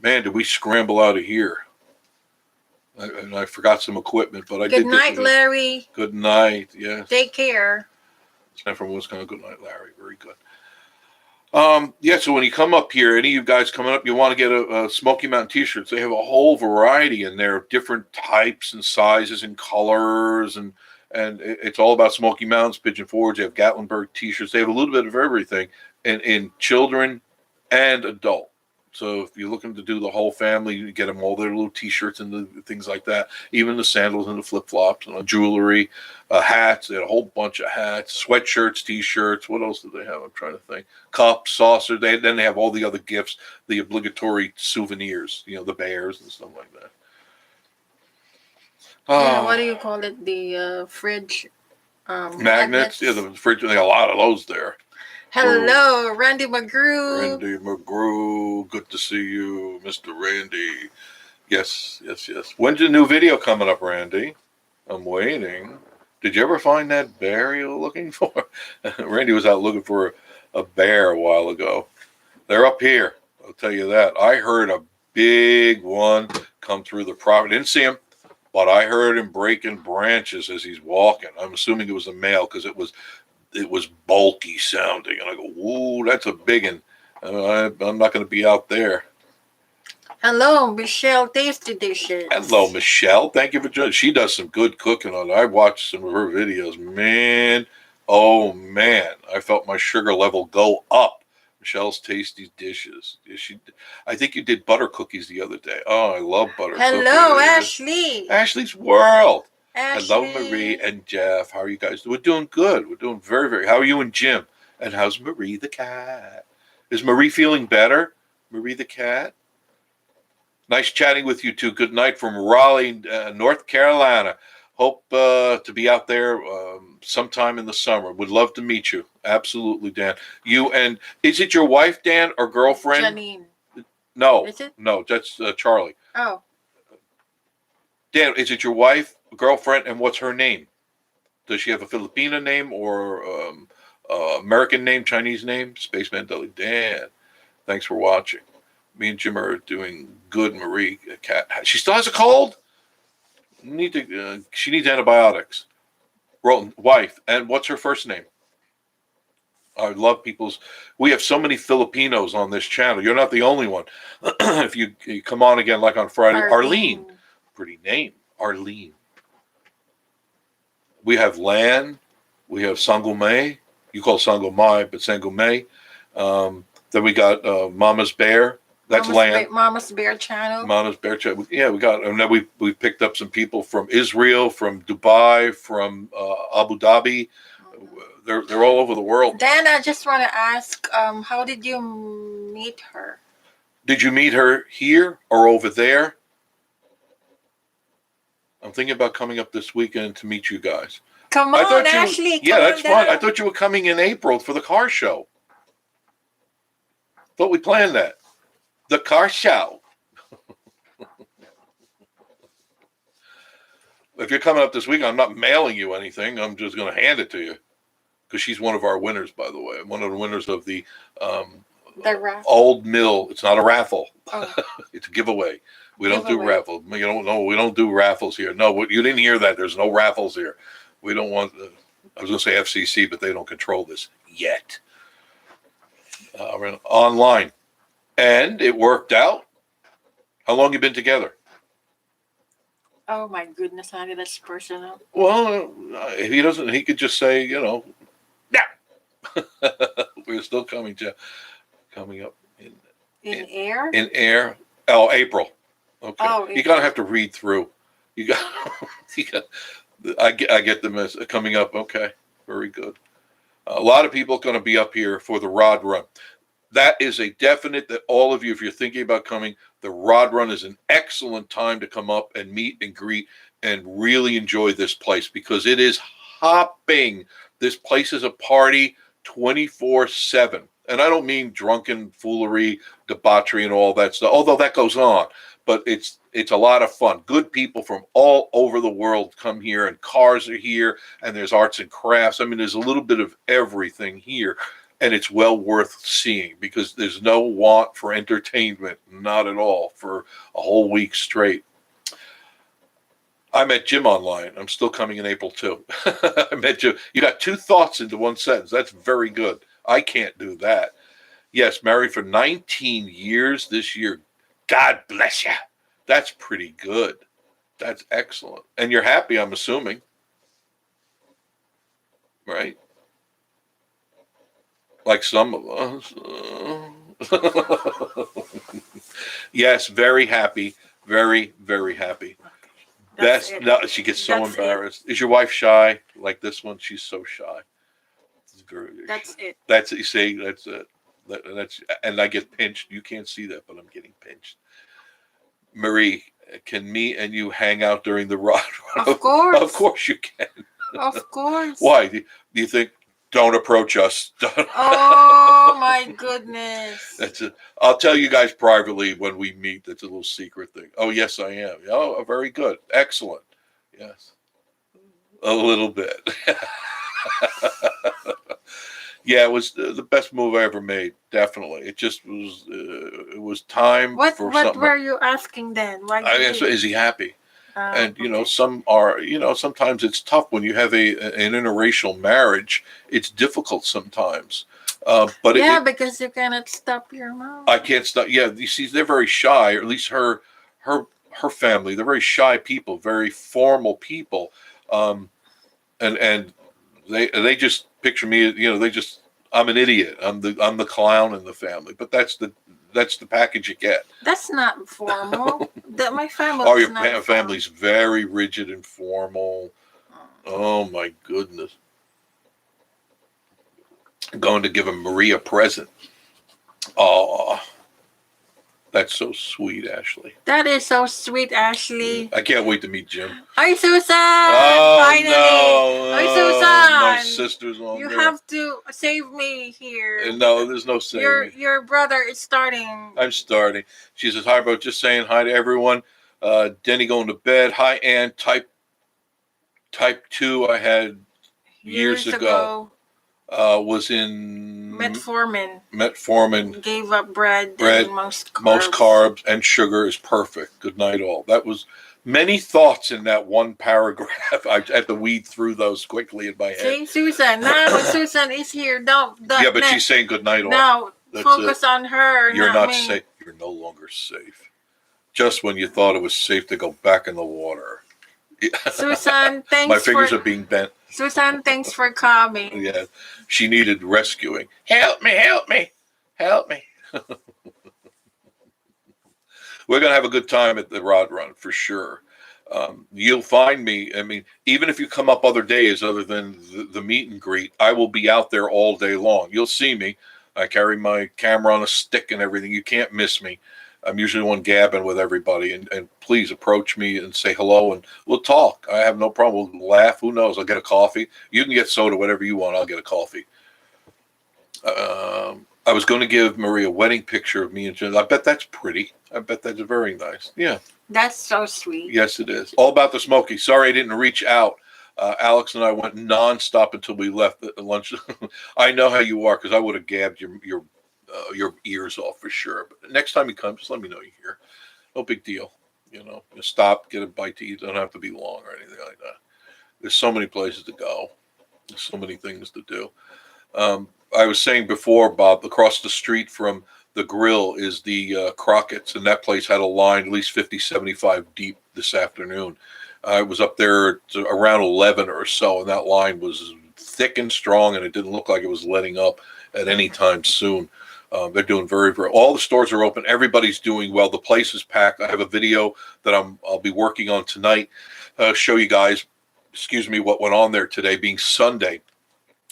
Man, did we scramble out of here. And I forgot some equipment, but I did. Good night, Larry. Good night. Yes. Take care. It's not from Wisconsin. Good night, Larry. Very good. Yeah, so when you come up here, any of you guys coming up, you want to get a Smoky Mountain t-shirts. They have a whole variety in there of different types and sizes and colors, and it's all about Smoky Mountains, Pigeon Forge. They have Gatlinburg t-shirts. They have a little bit of everything in children and adult. So if you're looking to do the whole family, you get them all their little t-shirts and the things like that, even the sandals and the flip-flops and the jewelry, hats. They had a whole bunch of hats, sweatshirts, t-shirts. What else did they have? I'm trying to think. Cups, saucers. Then they have all the other gifts, the obligatory souvenirs, you know, the bears and stuff like that. What do you call it? The fridge magnets? Yeah, the fridge. They got a lot of those there. Hello, Randy McGrew. Randy McGrew, good to see you, Mr. Randy. Yes. When's your new video coming up, Randy? I'm waiting. Did you ever find that bear you were looking for? Randy was out looking for a bear a while ago. They're up here, I'll tell you that. I heard a big one come through the property. Didn't see him, but I heard him breaking branches as he's walking. I'm assuming it was a male because it was bulky sounding. And I go, whoa, that's a big one. I'm not going to be out there. Hello, Michelle Tasty Dishes. Hello, Michelle. Thank you for joining. She does some good cooking on it. I watched some of her videos. Man, oh, man. I felt my sugar level go up. Michelle's Tasty Dishes. I think you did butter cookies the other day. Oh, I love butter cookies. Hello, Ashley. Ashley's World. Ashley. Hello, Marie and Jeff. How are you guys doing? We're doing good. We're doing very, very. How are you and Jim? And how's Marie the cat? Is Marie feeling better? Marie the cat? Nice chatting with you two. Good night from Raleigh, North Carolina. Hope to be out there sometime in the summer. Would love to meet you. Absolutely, Dan. You and is it your wife, Dan, or girlfriend? Janine. No. Is it? No, that's Charlie. Oh. Dan, is it your wife? girlfriend, and what's her name? Does she have a Filipino name or American name, Chinese name? Spaceman Deli. Dan, thanks for watching. Me and Jim are doing good. Marie, cat. She still has a cold. She needs antibiotics. Wife, and what's her first name? I love people's. We have so many Filipinos on this channel. You're not the only one. If you come on again, like on Friday, Arlene. Pretty name, Arlene. We have Lan. We have Sangomay. You call Sangomay, but Sangomay. Then we got Mama's Bear. That's Lan. Mama's Bear channel. Mama's Bear channel. Yeah, we got. And then we picked up some people from Israel, from Dubai, from Abu Dhabi. They're all over the world. Dan, I just want to ask, how did you meet her? Did you meet her here or over there? I'm thinking about coming up this weekend to meet you guys. Come on, Ashley. Yeah, that's fine. I thought you were coming in April for the car show. Thought we planned that. The car show. If you're coming up this weekend, I'm not mailing you anything. I'm just going to hand it to you. Because she's one of our winners, by the way. One of the winners of the Old Mill. It's not a raffle. Oh. It's a giveaway. We don't do raffles. We don't do raffles here. No, you didn't hear that. There's no raffles here. We don't want. I was going to say FCC, but they don't control this yet. Online, and it worked out. How long you been together? Oh my goodness, honey, that's personal. Well, if he doesn't, he could just say, yeah. We're still coming up in air. In air. Oh, April. Okay. Oh, you're gonna have to read through. You got. I get the mess coming up. Okay, very good. A lot of people are going to be up here for the Rod Run. That is a definite that all of you, if you're thinking about coming, the Rod Run is an excellent time to come up and meet and greet and really enjoy this place because it is hopping. This place is a party 24/7. And I don't mean drunken foolery, debauchery, and all that stuff, although that goes on. But it's a lot of fun. Good people from all over the world come here, and cars are here, and there's arts and crafts. I mean, there's a little bit of everything here, and it's well worth seeing because there's no want for entertainment, not at all, for a whole week straight. I met Jim online. I'm still coming in April, too. I met Jim. You got two thoughts into one sentence. That's very good. I can't do that. Yes, married for 19 years this year. God bless you. That's pretty good. That's excellent. And you're happy, I'm assuming. Right? Like some of us. Yes, very happy. Very, very happy. No, she gets so embarrassed. Is your wife shy? Like this one, she's so shy. That's it. That's it. You see, that's it. And I get pinched. You can't see that, but I'm getting pinched. Marie, can me and you hang out during the Rod Run? Of course. Of course you can. Of course. Why? Do you think, don't approach us? Oh, my goodness. That's it. I'll tell you guys privately when we meet. That's a little secret thing. Oh, yes, I am. Oh, very good. Excellent. Yes. A little bit. Yeah, it was the best move I ever made. Definitely, it just was. It was time for something. What were you asking then? Why? Is he happy? And okay. Some are. Sometimes it's tough when you have an interracial marriage. It's difficult sometimes. But because you cannot stop your mom. I can't stop. Yeah, you see, they're very shy. Or at least her family. They're very shy people, very formal people, and they just picture me. I'm an idiot. I'm the clown in the family. But that's the package you get. That's not formal. My family. Oh, your family's very rigid and formal. Oh my goodness. I'm going to give Maria a present. Oh, that's so sweet, Ashley. That is so sweet, Ashley. I can't wait to meet Jim. Hi, Susan. Finally. No. Hi, Susan. My sister's on You there. have to save me here. No, there's no saving. Your brother is starting. I'm starting. She says, hi, bro. Just saying hi to everyone. Denny going to bed. Hi, Ann. Type Type 2 I had years ago. Was in metformin. Gave up bread Bread, and most most carbs, and sugar is perfect. Good night all. That was many thoughts in that one paragraph. I had to weed through those quickly in my head. See, Susan. Now Susan is here. Don't Yeah, but she's saying good night all. Now That's focus it. on her. You're not me. safe. You're no longer safe. Just when you thought it was safe to go back in the water. Susan, thanks. My fingers are being bent. Susan, thanks for coming. Yeah, she needed rescuing. Help me! Help me! Help me! We're going to have a good time at the Rod Run for sure. You'll find me. I mean, even if you come up other days other than the meet and greet, I will be out there all day long. You'll see me. I carry my camera on a stick and everything. You can't miss me. I'm usually one gabbing with everybody. And please approach me and say hello, and we'll talk. I have no problem. We'll laugh. Who knows? I'll get a coffee. You can get soda, whatever you want. I'll get a coffee. I was going to give Marie a wedding picture of me and Jen. I bet that's pretty. I bet that's very nice. Yeah. That's so sweet. Yes, it is. All about the SMOKY. Sorry I didn't reach out. Alex and I went nonstop until we left at lunch. I know how you are, because I would have gabbed your ears off for sure. But next time you come, just let me know you're here. No big deal. You know, just stop, get a bite to eat. Don't have to be long or anything like that. There's so many places to go. There's so many things to do. I was saying before, Bob, across the street from the grill is the Crockett's, and that place had a line at least 50, 75 deep this afternoon. I was up there at around 11 or so, and that line was thick and strong, and it didn't look like it was letting up at any time soon. They're doing very, very. All the stores are open. Everybody's doing well. The place is packed. I have a video that I'll be working on tonight. Show you guys, what went on there today, being Sunday,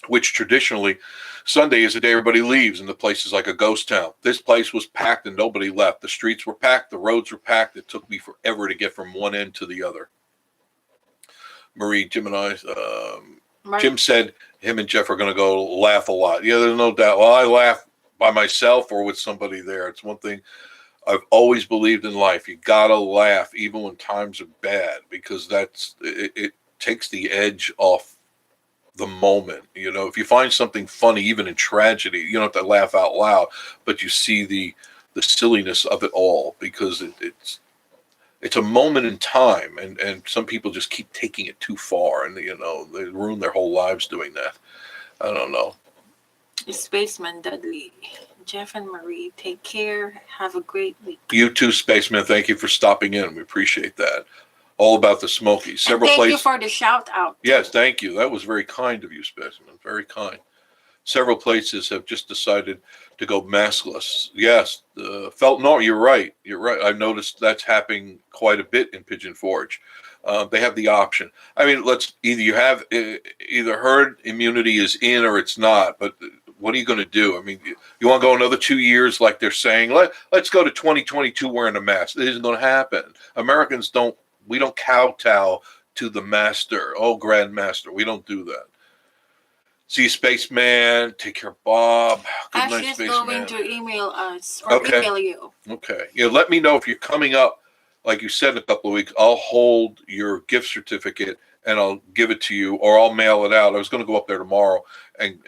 which traditionally Sunday is the day everybody leaves, and the place is like a ghost town. This place was packed and nobody left. The streets were packed. The roads were packed. It took me forever to get from one end to the other. Marie, Jim and I, Jim said him and Jeff are going to go laugh a lot. Yeah, there's no doubt. Well, I laugh by myself or with somebody there. It's one thing I've always believed in life. You got to laugh even when times are bad, because it takes the edge off the moment. You know, if you find something funny, even in tragedy, you don't have to laugh out loud, but you see the silliness of it all, because it's a moment in time, and some people just keep taking it too far, and you know, they ruin their whole lives doing that. I don't know. Spaceman Dudley, Jeff and Marie, take care. Have a great week. You too, Spaceman. Thank you for stopping in. We appreciate that. All about the SMOKY. Several places. Thank you for the shout out. Yes, thank you. That was very kind of you, Specimen. Very kind. Several places have just decided to go maskless. Yes, you're right. You're right. I've noticed that's happening quite a bit in Pigeon Forge. They have the option. I mean, either herd immunity is in or it's not. But what are you going to do? I mean, you want to go another 2 years like they're saying? Let's go to 2022 wearing a mask. It isn't going to happen. Americans don't. We don't kowtow to the master. Oh, Grandmaster. We don't do that. See you, Spaceman. Take care, Bob. Good night, Spaceman. Ashley's going to email us or email you. Okay. Yeah, let me know if you're coming up. Like you said, in a couple of weeks, I'll hold your gift certificate and I'll give it to you, or I'll mail it out. I was going to go up there tomorrow and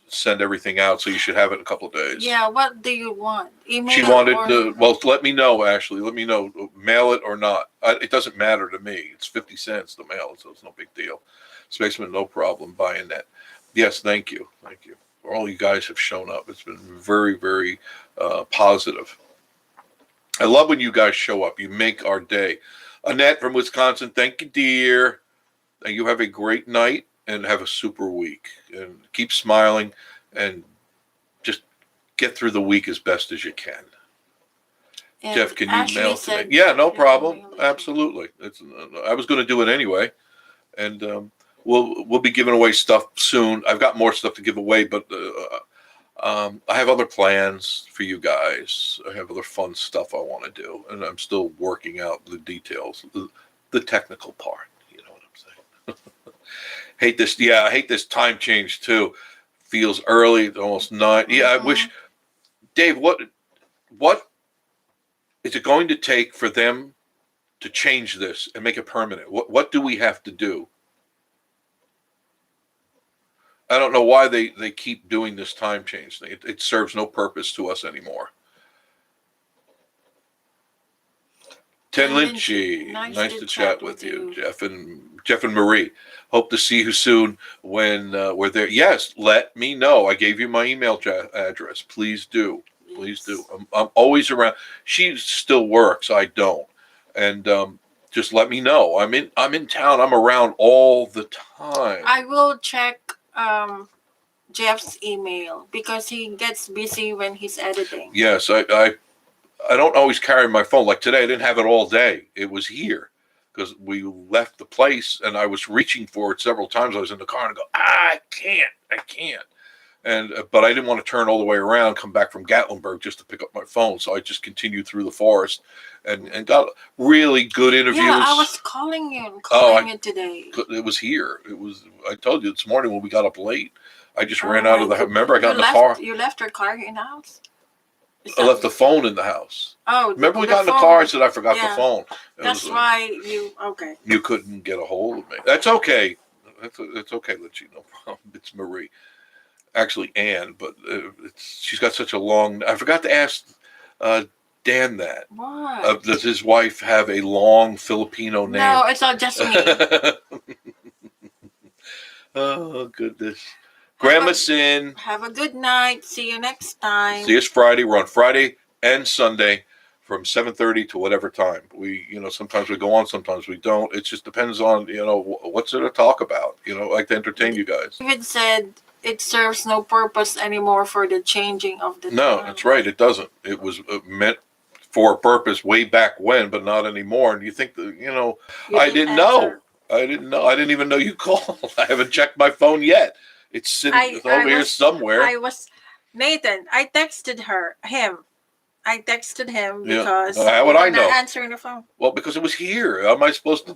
send everything out, so you should have it in a couple of days. Yeah, what do you want? Email? She wanted well, let me know, Ashley. Let me know. Mail it or not. It doesn't matter to me. It's 50 cents to mail it, so it's no big deal. Spaceman, no problem buying that. Yes, thank you. Thank you. All you guys have shown up. It's been very, very positive. I love when you guys show up. You make our day. Annette from Wisconsin, thank you, dear. And you have a great night and have a super week. And keep smiling and just get through the week as best as you can. And Jeff, can you mail today? Yeah, no problem. Absolutely. I was going to do it anyway. And we'll be giving away stuff soon. I've got more stuff to give away, but I have other plans for you guys. I have other fun stuff I want to do, and I'm still working out the details, the technical part. You know what I'm saying? Hate this. Yeah, I hate this time change too. Feels early. It's almost 9. Yeah, I wish. Dave, what is it going to take for them to change this and make it permanent? What do we have to do I don't know why they keep doing this time change thing. It serves no purpose to us anymore. Ten Lynchy, nice to chat with you, Jeff and Marie. Hope to see you soon when we're there. Yes, let me know. I gave you my email address. Please do. Please do. I'm always around. She still works. I don't. And just let me know. I'm in town. I'm around all the time. I will check Jeff's email because he gets busy when he's editing. Yes, I don't always carry my phone. Like today, I didn't have it all day. It was here because we left the place, and I was reaching for it several times. I was in the car and I go, I can't. And but I didn't want to turn all the way around, come back from Gatlinburg just to pick up my phone. So I just continued through the forest and got really good interviews. Yeah, I was calling you today. It was here. I told you this morning when we got up late. I just ran out of the house. Remember, I got in the car. You left your car in the house? I left the phone in the house. Oh, remember we got in the car? I said I forgot the phone. That's why you couldn't get a hold of me. That's okay. It's okay, Lynchy. No problem. It's Marie, actually Ann, but she's got such a long. I forgot to ask Dan that. What? Does his wife have a long Filipino name? No, it's not just me. Oh goodness. Grandma Sin. Have a good night. See you next time. See us Friday. We're on Friday and Sunday from 7:30 to whatever time. We, sometimes we go on, sometimes we don't. It just depends on, what's there to talk about. I like to entertain you guys. David said it serves no purpose anymore for the changing of the No, time. that's right. It doesn't. It was meant for a purpose way back when, but not anymore. And you think that, I didn't know. I didn't even know you called. I haven't checked my phone yet. It's sitting over here somewhere. Nathan, I texted him. I texted him because how would I know? Not answering the phone. Well, because it was here. How am I supposed to?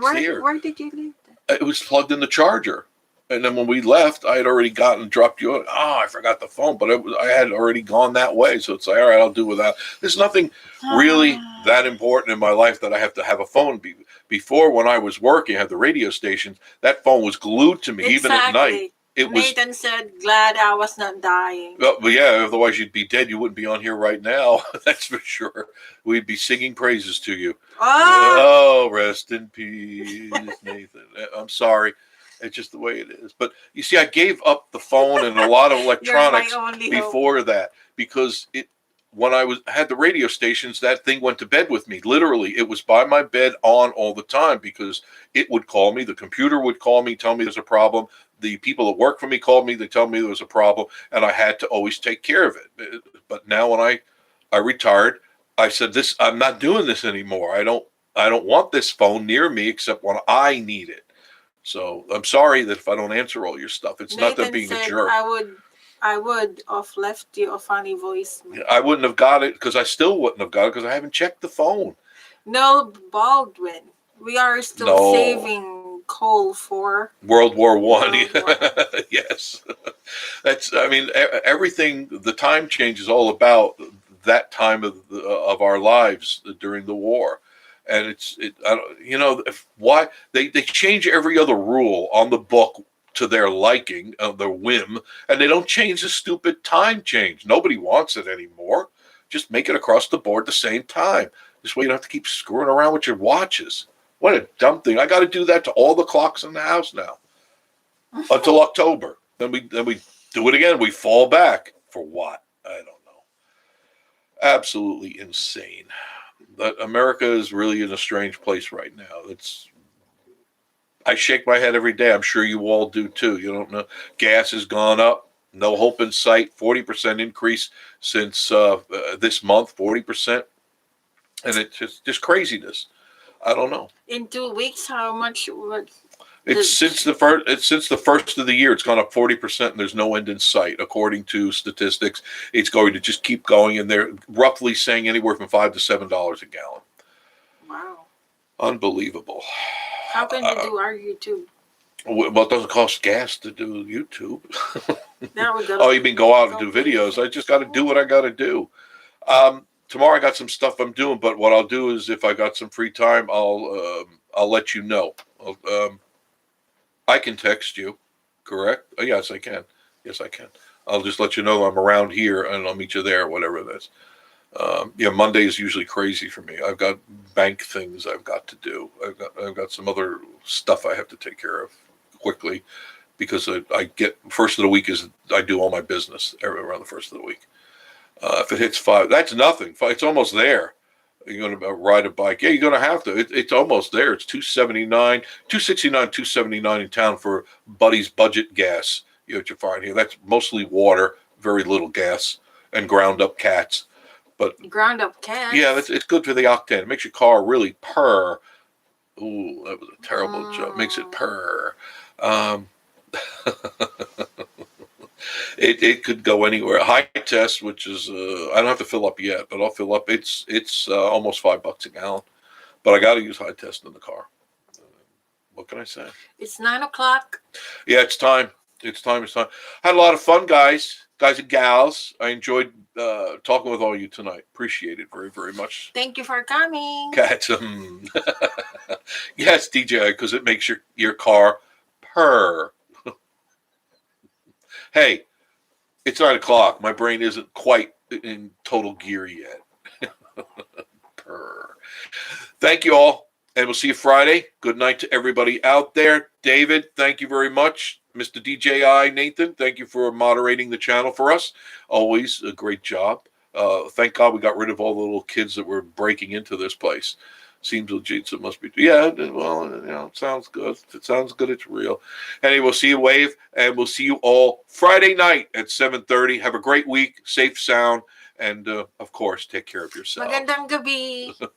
Where did you leave that? It was plugged in the charger, and then when we left, I had already dropped you. Oh, I forgot the phone, but I had already gone that way. So it's like, all right, I'll do without. There's nothing really that important in my life that I have to have a phone. Before, when I was working, I had the radio station. That phone was glued to me, even at night. Nathan said, glad I was not dying. Well, but yeah, otherwise you'd be dead. You wouldn't be on here right now. That's for sure. We'd be singing praises to you. Oh, rest in peace, Nathan. I'm sorry. It's just the way it is. But you see, I gave up the phone and a lot of electronics before that because when I had the radio stations, that thing went to bed with me. Literally, it was by my bed on all the time because it would call me. The computer would call me, tell me there's a problem. The people that work for me called me. They tell me there was a problem, and I had to always take care of it. But now when I retired, I said, I'm not doing this anymore. I don't want this phone near me except when I need it. So I'm sorry that if I don't answer all your stuff, it's Nathan not that being a jerk. I would have left you a funny voice. I wouldn't have got it because I still wouldn't have got it because I haven't checked the phone. No, Baldwin. We are still saving coal for World War I. Yes. Everything, the time change is all about that time of our lives during the war. And why they change every other rule on the book to their liking, their whim, and they don't change the stupid time change. Nobody wants it anymore. Just make it across the board the same time. This way you don't have to keep screwing around with your watches. What a dumb thing. I got to do that to all the clocks in the house now until October. Then we do it again. We fall back. For what? I don't know. Absolutely insane. America is really in a strange place right now. I shake my head every day. I'm sure you all do too. You don't know. Gas has gone up. No hope in sight. 40% increase since this month. 40%, and it's just craziness. I don't know. In 2 weeks, how much would? Since the first of the year, it's gone up 40%, and there's no end in sight. According to statistics, it's going to just keep going, and they're roughly saying anywhere from $5 to $7 a gallon. Wow! Unbelievable. How can you do our YouTube? Well, it doesn't cost gas to do YouTube. Oh, you mean go out and do videos? I just got to do what I got to do. Tomorrow I got some stuff I'm doing, but what I'll do is if I got some free time, I'll let you know. I can text you. correct? Oh, yes, I can. Yes, I can. I'll just let you know I'm around here, and I'll meet you there, whatever it is. Yeah, Monday is usually crazy for me. I've got bank things I've got to do. I've got some other stuff I have to take care of quickly because I get first of the week is I do all my business around the first of the week. If it hits 5, that's nothing. It's almost there. You're going to ride a bike. Yeah, you're going to have to. It's almost there. It's 279, 269, 279 in town for Buddy's budget gas. You know what you find here. That's mostly water, very little gas, and ground up cats. But Ground up cats. yeah, it's good for the octane. It makes your car really purr. Ooh, that was a terrible joke. Makes it purr. Um, it could go anywhere. High test, which is I don't have to fill up yet, but I'll fill up. It's almost $5 a gallon, but I got to use high test in the car. What can I say? It's 9:00. Yeah, it's time. It's time. Had a lot of fun, guys and gals. I enjoyed talking with all you tonight. Appreciate it very, very much. Thank you for coming. Cats. Yes, DJ, because it makes your car purr. Hey, it's 9:00. My brain isn't quite in total gear yet. Purr. Thank you all, and we'll see you Friday. Good night to everybody out there. David, thank you very much. Mr. DJI Nathan, thank you for moderating the channel for us. Always a great job. Thank God we got rid of all the little kids that were breaking into this place. Seems legit, so it must be. Yeah, well, it sounds good. If it sounds good, it's real. Anyway, we'll see you, Wave, and we'll see you all Friday night at 7:30. Have a great week, safe, sound, and of course, take care of yourself. Magandang gabi.